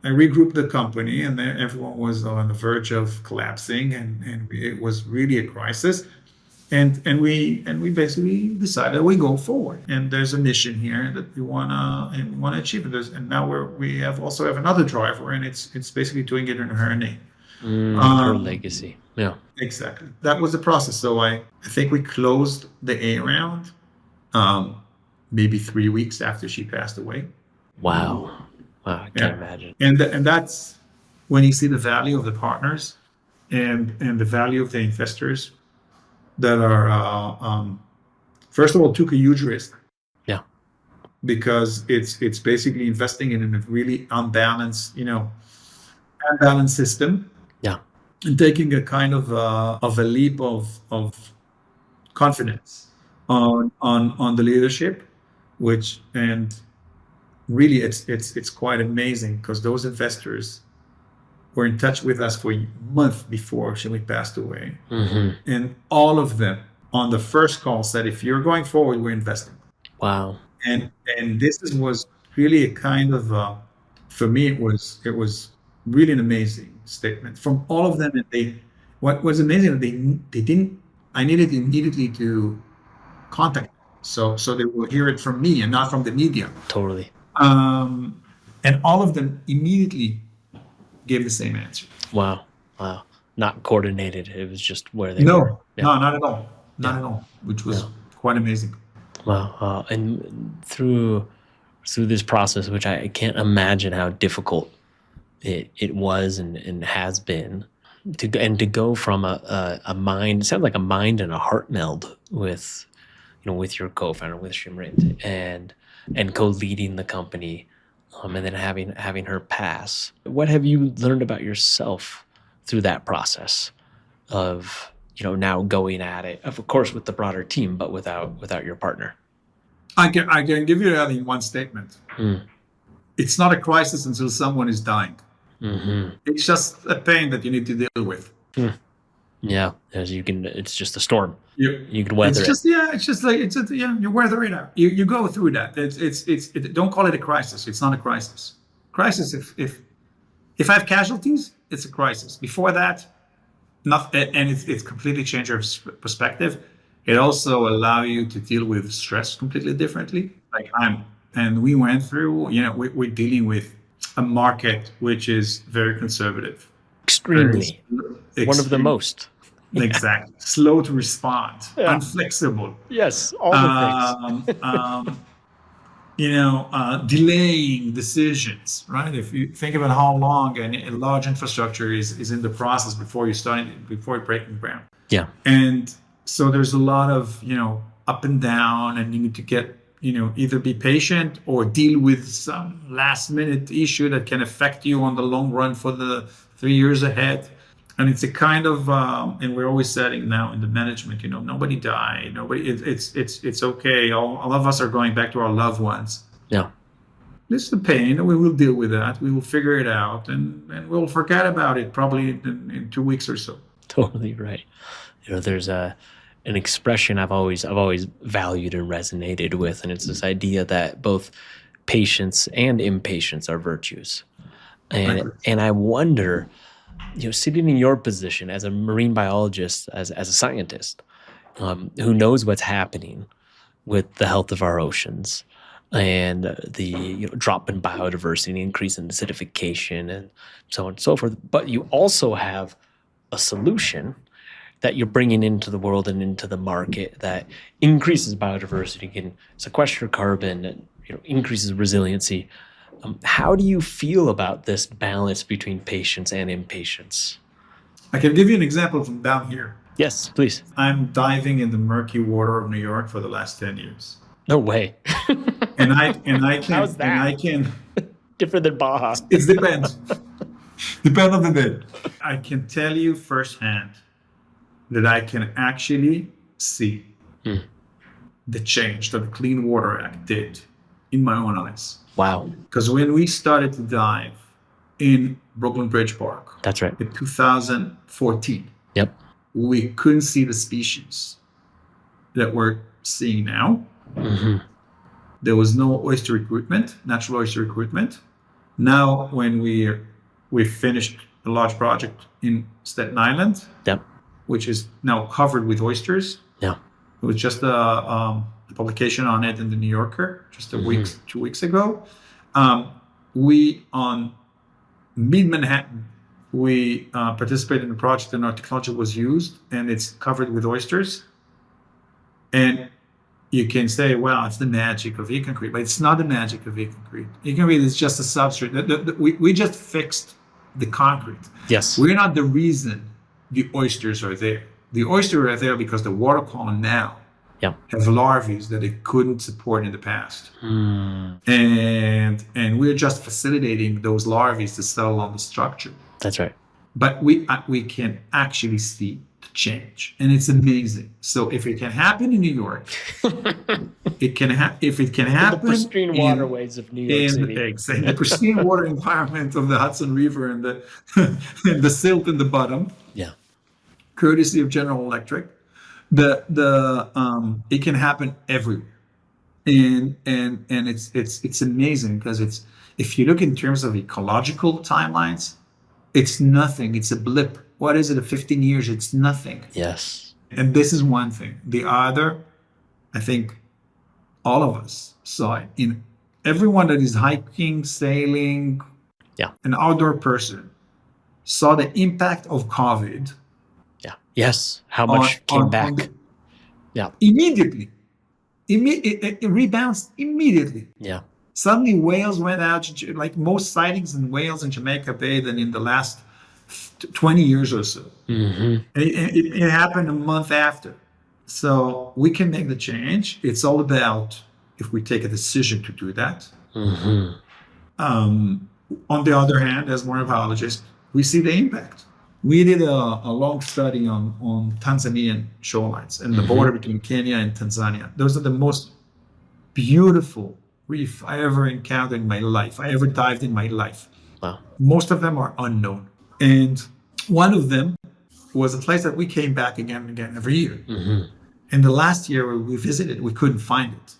regrouped the company, and then everyone was on the verge of collapsing, and it was really a crisis. And we basically decided we go forward, and there's a mission here that we wanna achieve. And now we also have another driver, and it's basically doing it in her name. Her legacy. Yeah. Exactly. That was the process. So I think we closed the A round maybe 3 weeks after she passed away. Wow. I can't imagine. And that's when you see the value of the partners and the value of the investors that are first of all took a huge risk. Yeah. Because it's basically investing in a really unbalanced system. Yeah. And taking a kind of a leap of confidence on the leadership, and really it's quite amazing, because those investors were in touch with us for a month before she passed away. And all of them on the first call said, if you're going forward, we're investing. Wow. And this was really a kind of for me, it was really an amazing statement from all of them. And what was amazing, they didn't, I needed immediately to contact them, so they will hear it from me and not from the media. Totally. And all of them immediately gave the same answer. Wow. Not coordinated. It was just where they were. Yeah. No, not at all. Not at all. Which was quite amazing. Wow. And through this process, which I can't imagine how difficult it was and has been, to go from a mind, it sounds like a mind and a heart meld with your co-founder, with Shimrit, and co-leading the company, and then having her pass. What have you learned about yourself through that process of now going at it, of course, with the broader team, but without your partner? I can give you that in one statement. Mm. It's not a crisis until someone is dying. Mm-hmm. It's just a pain that you need to deal with. Mm. Yeah, as it's just a storm. You, You can it's weather it. just yeah, it's just like you weather it out. You go through that. Don't call it a crisis. It's not a crisis. Crisis if I have casualties, it's a crisis. Before that, not and it's completely changed your perspective. It also allow you to deal with stress completely differently. Like and we went through. We're dealing with a market which is very conservative, very Extremely. One of the extreme, most. exactly, slow to respond, Yeah. unflexible, Yes, all the things. um, um, delaying decisions, right? If you think about how long a large infrastructure is in the process before breaking ground. Yeah. And so there's a lot of, up and down, and you need to get, either be patient or deal with some last minute issue that can affect you on the long run for the 3 years ahead. And it's a kind of, and we're always saying now in the management, nobody died, it's okay. All of us are going back to our loved ones. Yeah. This is the pain, and we will deal with that. We will figure it out, and we'll forget about it probably in 2 weeks or so. Totally right. There's an expression I've always valued and resonated with, and it's this idea that both patience and impatience are virtues. And I wonder, sitting in your position as a marine biologist, as a scientist, who knows what's happening with the health of our oceans and the drop in biodiversity, increase in acidification, and so on and so forth. But you also have a solution that you're bringing into the world and into the market that increases biodiversity, can sequester carbon, and increases resiliency. How do you feel about this balance between patience and impatience? I can give you an example from down here. Yes, please. I'm diving in the murky water of New York for the last 10 years. No way. And I can How's that? and I can Different than Baja. it depends. Depend on the day. I can tell you firsthand that I can actually see the change that the Clean Water Act did in my own eyes. Wow. Because when we started to dive in Brooklyn Bridge Park, That's right. in 2014, Yep. we couldn't see the species that we're seeing now. Mm-hmm. There was no oyster recruitment, natural oyster recruitment. Now, when we finished a large project in Staten Island, Yep. which is now covered with oysters. Yeah. It was just a publication on it in the New Yorker just 2 weeks ago. We on mid-Manhattan, we participated in a project and our technology was used, and it's covered with oysters. And you can say, well, it's the magic of ECOncrete, but it's not the magic of ECOncrete. ECOncrete is just a substrate. We just fixed the concrete. Yes. We're not the reason the oysters are there. The oysters are there because the water column now have larvae that it couldn't support in the past. And we're just facilitating those larvae to settle on the structure. That's right. But we can actually see the change, and it's amazing. So if it can happen in New York, it can if it can happen in the pristine waterways of New York City, in the pristine water environment of the Hudson River and the and the silt in the bottom. Yeah. Courtesy of General Electric, it can happen everywhere, and it's amazing because it's, if you look in terms of ecological timelines, it's nothing. It's a blip. What is it? 15 years? It's nothing. Yes. And this is one thing. The other, I think, all of us saw it in everyone that is hiking, sailing, an outdoor person saw the impact of COVID. Yeah. Yes. How much came back? Immediately. It rebounds immediately. Yeah. Suddenly whales went out, like most sightings in whales in Jamaica Bay than in the last 20 years or so. Mm-hmm. It happened a month after. So we can make the change. It's all about if we take a decision to do that. Mm-hmm. On the other hand, as marine biologists, we see the impact. we did a long study on Tanzanian shorelines and the border between Kenya and Tanzania. Those are the most beautiful reef I ever encountered in my life. I ever dived in my life. Wow. Most of them are unknown. And one of them was a place that we came back again and again every year. And the last year we visited, we couldn't find it.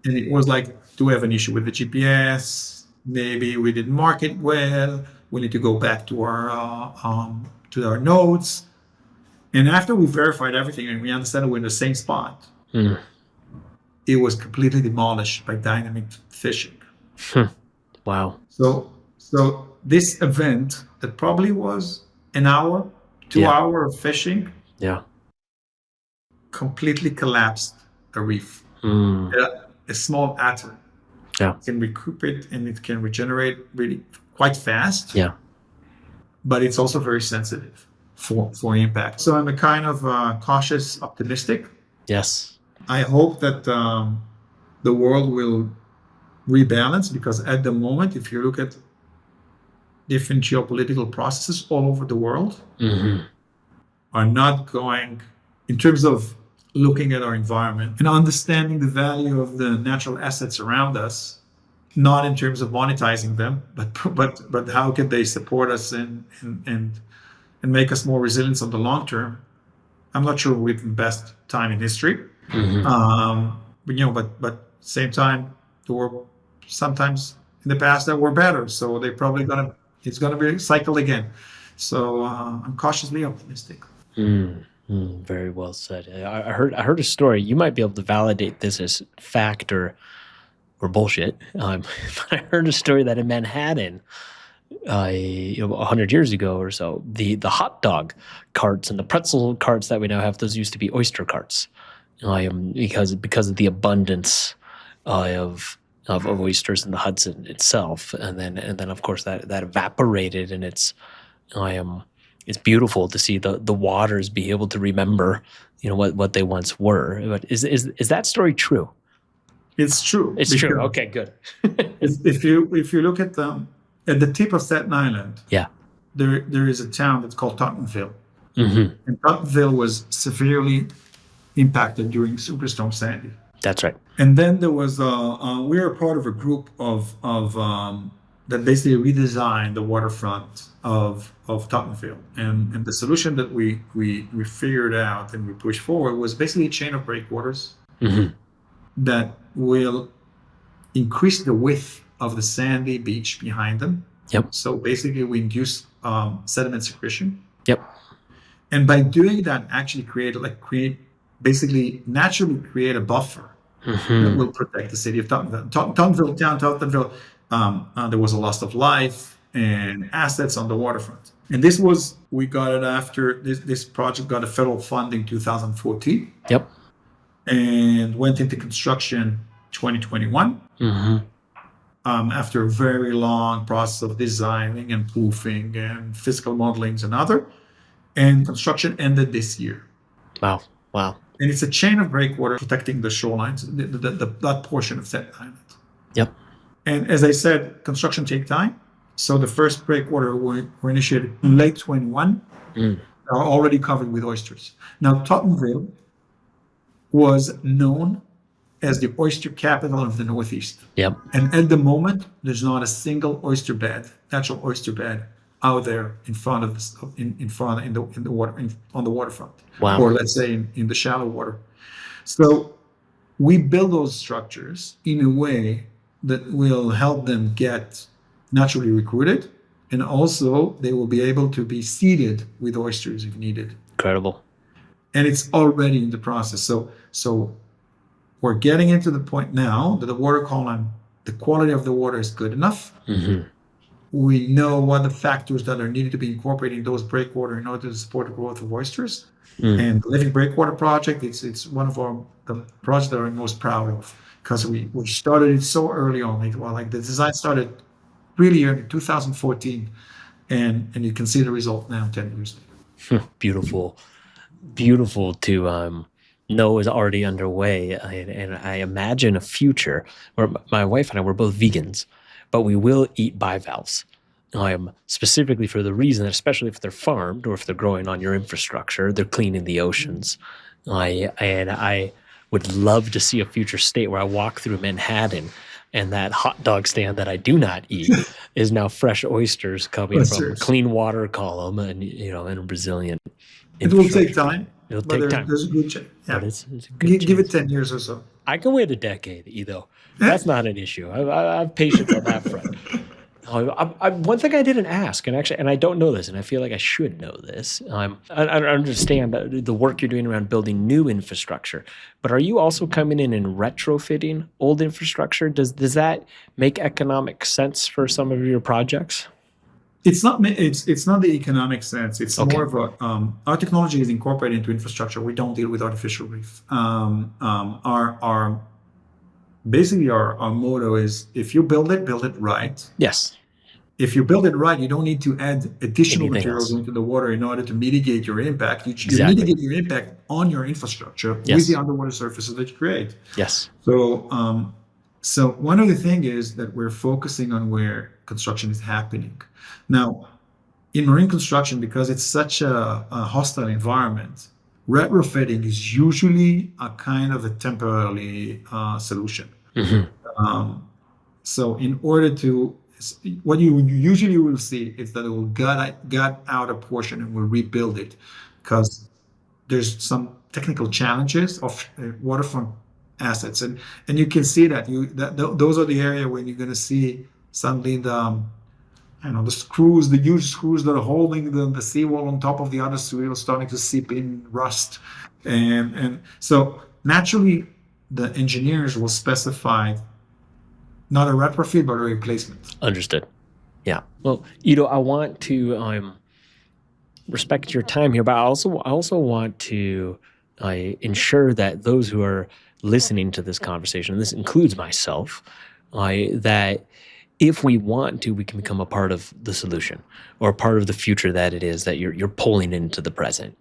And it was like, do we have an issue with the GPS? Maybe we didn't mark it well. We need to go back to our notes. And after we verified everything and we understand we're in the same spot, it was completely demolished by dynamic fishing. Wow. So this event that probably was an hour, 2 hour of fishing, completely collapsed a reef. A small atom can recuperate and it can regenerate really quite fast. But it's also very sensitive for impact. So I'm a kind of cautious optimistic. Yes. I hope that the world will rebalance, because at the moment, if you look at different geopolitical processes all over the world, are not going, in terms of looking at our environment and understanding the value of the natural assets around us, not in terms of monetizing them, but how can they support us and make us more resilient on the long term. I'm not sure we're the best time in history, but same time there were sometimes in the past that were better. So they're probably it's gonna be cycled again. So I'm cautiously optimistic. Very well said. I heard a story. You might be able to validate this as fact or bullshit. But I heard a story that in Manhattan, 100 years ago or so, the hot dog carts and the pretzel carts that we now have, those used to be oyster carts, because of the abundance of oysters in the Hudson itself, and then of course that evaporated, and it's beautiful to see the waters be able to remember what they once were. But is that story true? It's true. It's true. Okay, good. if you look at the tip of Staten Island, there is a town that's called Tottenville, and Tottenville was severely impacted during Superstorm Sandy. That's right. And then there was we were part of a group of that basically redesigned the waterfront of Tottenville, and the solution that we figured out and we pushed forward was basically a chain of breakwaters that will increase the width of the sandy beach behind them. So basically we induce sediment secretion. And by doing that, actually naturally create a buffer that will protect the city of Tottenville. Tottenville, there was a loss of life and assets on the waterfront. And we got it after this project got a federal funding 2014. And went into construction 2021. After a very long process of designing and proofing and physical modelings and other. And construction ended this year. Wow. And it's a chain of breakwater protecting the shorelines, that portion of Staten Island. And as I said, construction takes time. So the first breakwater were initiated in late 21, are already covered with oysters. Now, Tottenville was known as the oyster capital of the Northeast. And at the moment, there's not a single natural oyster bed out there in front of the water, on the waterfront, or let's say in the shallow water. So we build those structures in a way that will help them get naturally recruited, and also they will be able to be seeded with oysters if needed. Incredible. And it's already in the process. So we're getting into the point now that the water column, the quality of the water is good enough. We know what the factors that are needed to be incorporated in those breakwater in order to support the growth of oysters. And the Living Breakwater project, it's one of the projects that I'm most proud of, because we started it so early on. Like the design started really early, 2014, and you can see the result now 10 years later. Beautiful to know is already underway, and I imagine a future where my wife and I, we're both vegans, but we will eat bivalves. specifically for the reason that, especially if they're farmed or if they're growing on your infrastructure, they're cleaning the oceans. I would love to see a future state where I walk through Manhattan and that hot dog stand that I do not eat is now fresh oysters coming from a Oysters. clean water column and and a resilient It will take infrastructure. time, It'll but take time, there's a good chance. but Yeah, it's a good give it chance. 10 years or so. I can wait a decade, Ido. That's not an issue. I have patience on that front. One thing I didn't ask, and I don't know this, and I feel like I should know this. I understand the work you're doing around building new infrastructure, but are you also coming in and retrofitting old infrastructure? Does that make economic sense for some of your projects? It's not. It's not the economic sense. It's Okay. more of a. Our technology is incorporated into infrastructure. We don't deal with artificial reef. Our basically our motto is: if you build it right. Yes. If you build it right, you don't need to add additional Anything materials else? into the water in order to mitigate your impact. You Exactly. mitigate your impact on your infrastructure Yes. with the underwater surfaces that you create. Yes. So one of the things is that we're focusing on where construction is happening. Now, in marine construction, because it's such a hostile environment, retrofitting is usually a kind of a temporary solution. So in order to, what you usually will see is that it will gut out a portion and will rebuild it because there's some technical challenges of waterfront assets, and you can see that those are the area where you're going to see suddenly the screws, the huge screws that are holding the seawall on top of the other seawall starting to seep in rust, and so naturally the engineers will specify not a retrofit but a replacement. Understood. Yeah. Well, Ido, I want to respect your time here, but I also want to ensure that those who are listening to this conversation, and this includes myself, that if we want to, we can become a part of the solution or a part of the future that it is that you're pulling into the present.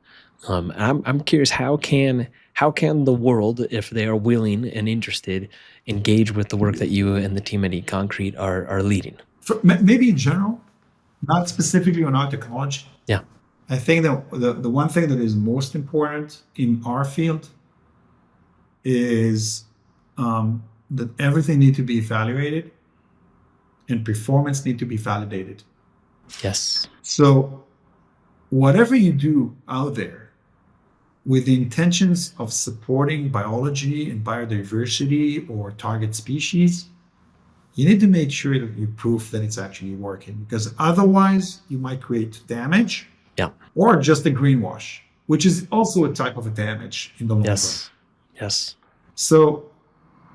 I'm curious, how can the world, if they are willing and interested, engage with the work that you and the team at ECOncrete are leading? Maybe in general, not specifically on our technology. Yeah. I think that the one thing that is most important in our field is that everything needs to be evaluated and performance need to be validated. Yes. So whatever you do out there with the intentions of supporting biology and biodiversity or target species, you need to make sure that you prove that it's actually working, because otherwise you might create damage. Yeah. Or just a greenwash, which is also a type of a damage in the long run. Yes. So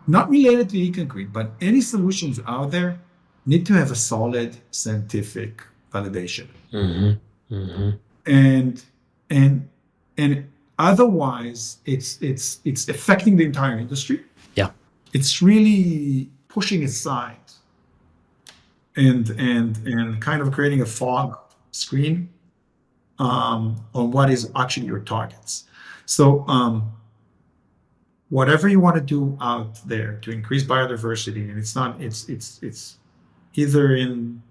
not related to ECOncrete, but any solutions out there need to have a solid scientific validation. And otherwise it's affecting the entire industry. Yeah. It's really pushing aside and kind of creating a fog screen on what is actually your targets. So whatever you want to do out there to increase biodiversity, and it's either in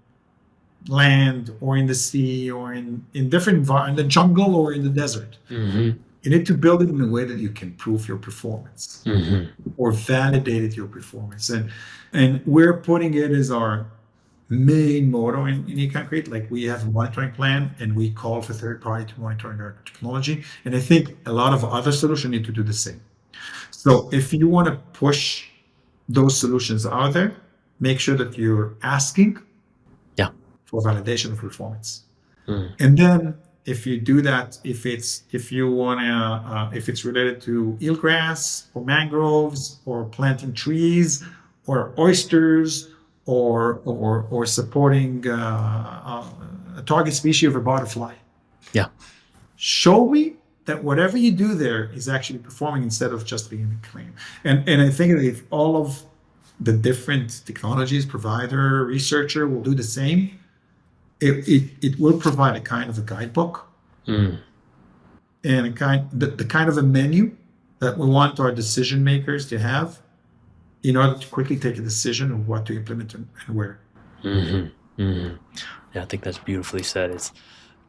land or in the sea or in different environments, in the jungle or in the desert. You need to build it in a way that you can prove your performance or validate your performance. And we're putting it as our main motto in ECOncrete. Like, we have a monitoring plan and we call for third party to monitor our technology. And I think a lot of other solutions need to do the same. So if you want to push those solutions out there, make sure that you're asking for validation of performance. And then if you do that, if it's related to eelgrass or mangroves or planting trees or oysters or supporting a target species of a butterfly, show me that whatever you do there is actually performing instead of just being a claim. And I think that if all of the different technologies, provider, researcher will do the same, it will provide a kind of a guidebook and the kind of a menu that we want our decision makers to have in order to quickly take a decision of what to implement and where. Yeah, I think that's beautifully said. It's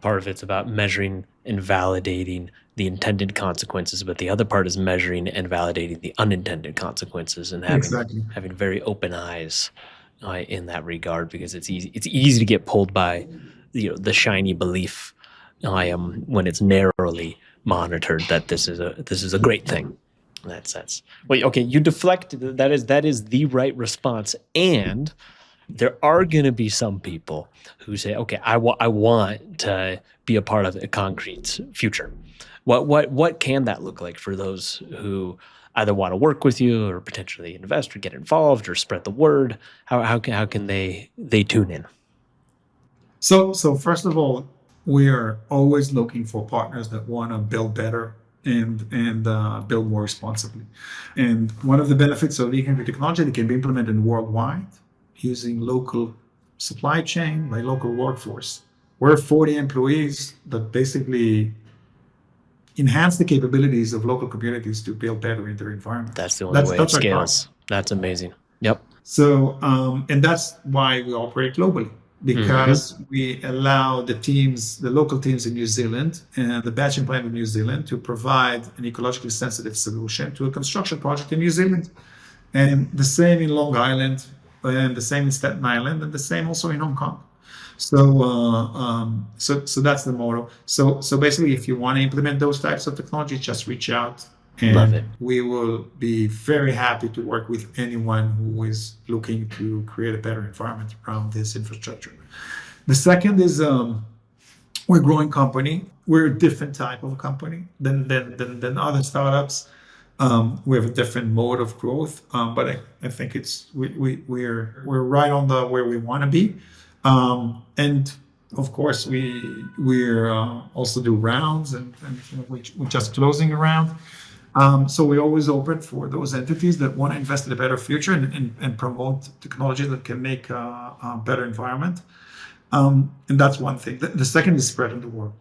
part of it's about measuring and validating the intended consequences, but the other part is measuring and validating the unintended consequences and Exactly. having very open eyes in that regard, because it's easy to get pulled by the shiny belief when it's narrowly monitored that this is a great thing in that sense. Well, okay, you deflect. That is the right response, and there are going to be some people who say, okay, I want to be a part of ECOncrete's future. What can that look like for those who either want to work with you or potentially invest or get involved or spread the word? How can they tune in? So first of all, we are always looking for partners that want to build better and build more responsibly. And one of the benefits of ECOncrete technology that can be implemented worldwide using local supply chain by local workforce. We're 40 employees that basically enhance the capabilities of local communities to build better in their environment. That's the only That's way it that's our target. scales. That's amazing. Yep. So, and that's why we operate globally, Mm-hmm. because we allow the teams, the local teams in New Zealand and the batching plant in New Zealand to provide an ecologically sensitive solution to a construction project in New Zealand. And the same in Long Island, and the same in Staten Island, and the same also in Hong Kong. So that's the model. So basically, if you want to implement those types of technology, just reach out, Love and it. we will be very happy to work with anyone who is looking to create a better environment around this infrastructure. The second is we're a growing company. We're a different type of company than other startups. We have a different mode of growth, but I think we're right on the where we want to be. And of course, we're also do rounds, and we're just closing a round. So we're always open for those entities that want to invest in a better future and promote technology that can make a better environment. And that's one thing. The second is spreading the word.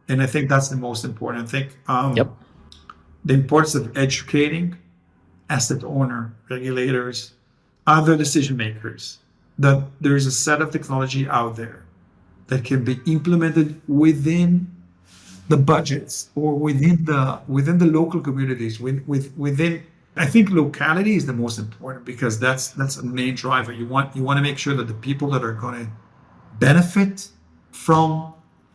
And I think that's the most important. I think Yep. the importance of educating asset owner, regulators, other decision makers, that there is a set of technology out there that can be implemented within the budgets or within the local communities, within. I think locality is the most important, because that's a main driver. You want to make sure that the people that are going to benefit from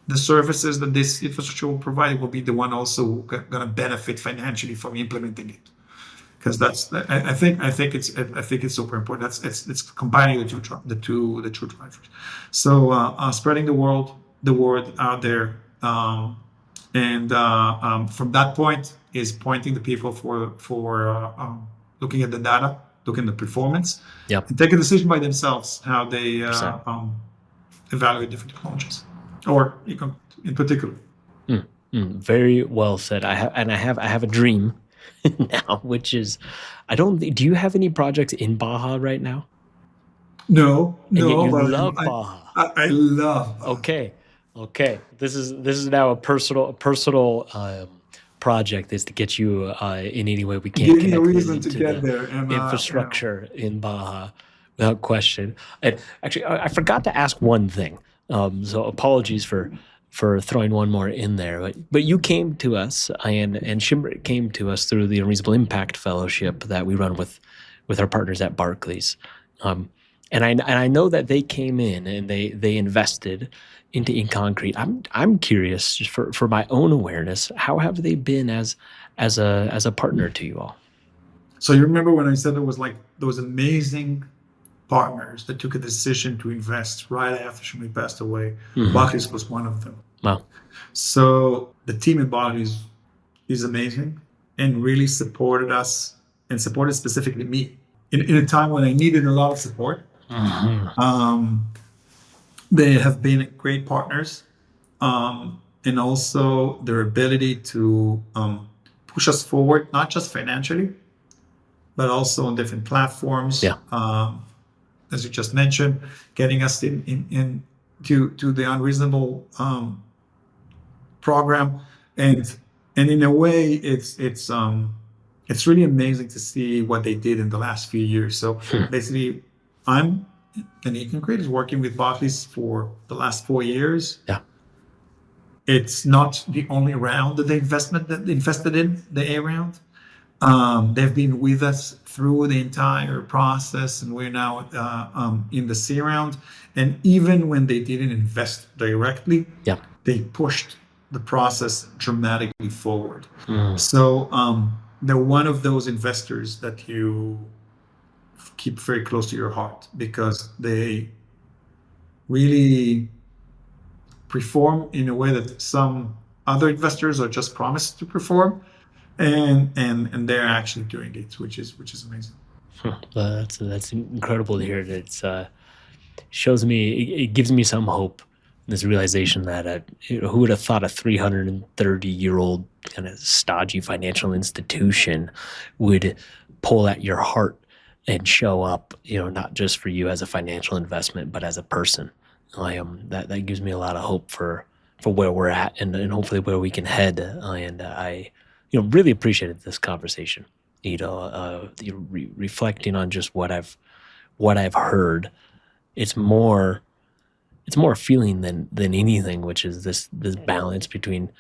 the services that this infrastructure will provide will be the one also going to benefit financially from implementing it. Because that's I think it's super important. It's combining the two drivers. So spreading the word out there, and from that point is pointing the people for looking at the data, looking at the performance, Yep. and take a decision by themselves how they Percent. evaluate different technologies, or in particular. Very well said. I have a dream now, which is I don't. Do you have any projects in Baja right now? No, And yet no, you but love Baja. I love Okay. Okay. This is now a personal project is to get you in any way we can give me a connected reason to into get the there, and infrastructure in Baja without question. And actually, I forgot to ask one thing. So apologies for throwing one more in there. But you came to us, and Shimrit came to us through the Unreasonable Impact Fellowship that we run with our partners at Barclays. Um, and I know that they came in and they invested into ECOncrete. I'm curious, just for my own awareness, how have they been as a partner to you all? so you remember when I said there was like those amazing partners that took a decision to invest right after Shimmy passed away. Mm-hmm. Barclays was one of them. Wow. So the team at Barclays is amazing, and really supported us, and supported specifically me in a time when I needed a lot of support. Mm-hmm. They have been great partners, and also their ability to push us forward, not just financially, but also on different platforms. Yeah. As you just mentioned, getting us in to the unreasonable program, and in a way, it's really amazing to see what they did in the last few years. So Hmm. basically, I'm ECOncrete is working with Barclays for the last 4 years. Yeah. It's not the only round that they invested in, the A round. They've been with us through the entire process, and we're now in the C round. And even when they didn't invest directly, Yeah. they pushed the process dramatically forward. Mm. So they're one of those investors that you keep very close to your heart, because they really perform in a way that some other investors are just promised to perform, and they're actually doing it, which is amazing. That's incredible to hear. It's shows me, it gives me some hope. This realization that who would have thought a 330-year-old kind of stodgy financial institution would pull at your heart and show up, not just for you as a financial investment, but as a person. That gives me a lot of hope for where we're at, and hopefully where we can head. And I really appreciated this conversation, Ido. Reflecting on just what I've heard. It's more a feeling than anything, which is this balance between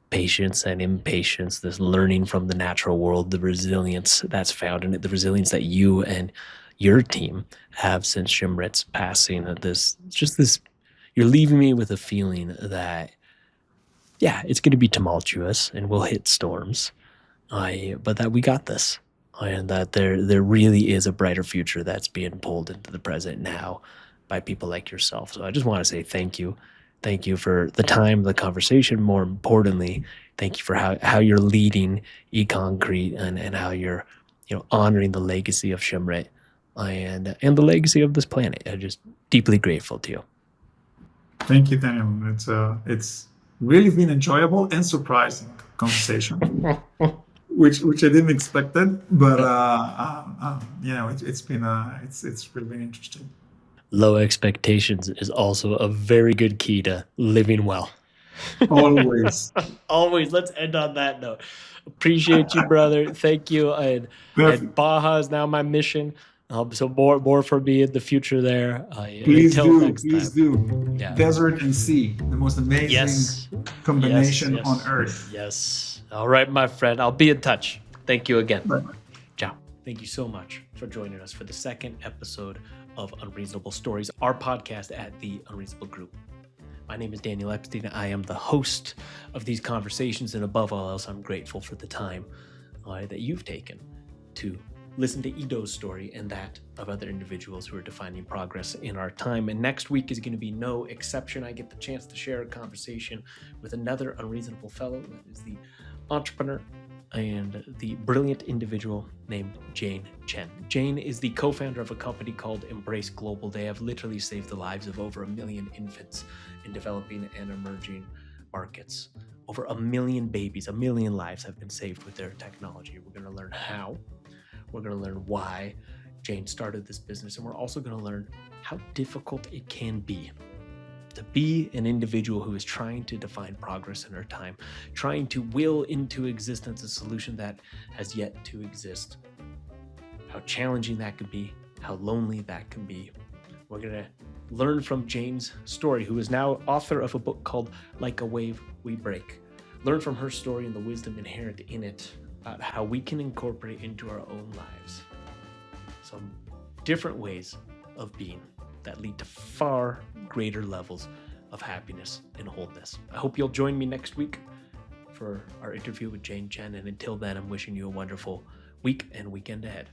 patience and impatience, this learning from the natural world, the resilience that's found in it, the resilience that you and your team have since Shimrit's passing. You're leaving me with a feeling that, yeah, it's going to be tumultuous and we'll hit storms, but that we got this, and that there really is a brighter future that's being pulled into the present now by people like yourself. So I just want to say thank you. Thank you for the time, the conversation. More importantly, thank you for how you're leading ECOncrete, and how you're honoring the legacy of Shimrit, and the legacy of this planet. I'm just deeply grateful to you. Thank you, Daniel. It's really been enjoyable and surprising conversation, which I didn't expect it, but it's really been interesting. Low expectations is also a very good key to living well. Always. Always. Let's end on that note. Appreciate you, brother. Thank you. And Baja is now my mission. So more for me in the future there. Please until do. Yeah. Desert and sea, the most amazing combination on Earth. Yes. All right, my friend. I'll be in touch. Thank you again. Bye. Ciao. Thank you so much for joining us for the second episode of Unreasonable Stories, our podcast at the Unreasonable Group. My name is Daniel Epstein. I am the host of these conversations, and above all else, I'm grateful for the time that you've taken to listen to Ido's story and that of other individuals who are defining progress in our time. And next week is going to be no exception. I get the chance to share a conversation with another Unreasonable Fellow, that is the entrepreneur and the brilliant individual named Jane Chen. Jane is the co-founder of a company called Embrace Global. They have literally saved the lives of over 1 million infants in developing and emerging markets. Over 1 million babies, 1 million lives have been saved with their technology. We're going to learn how. We're going to learn why Jane started this business, and we're also going to learn how difficult it can be to be an individual who is trying to define progress in her time, trying to will into existence a solution that has yet to exist. How challenging that could be, how lonely that can be. We're going to learn from Jane's story, who is now author of a book called Like a Wave We Break. Learn from her story and the wisdom inherent in it about how we can incorporate into our own lives some different ways of being that lead to far greater levels of happiness and wholeness. I hope you'll join me next week for our interview with Jane Chen. And until then, I'm wishing you a wonderful week and weekend ahead.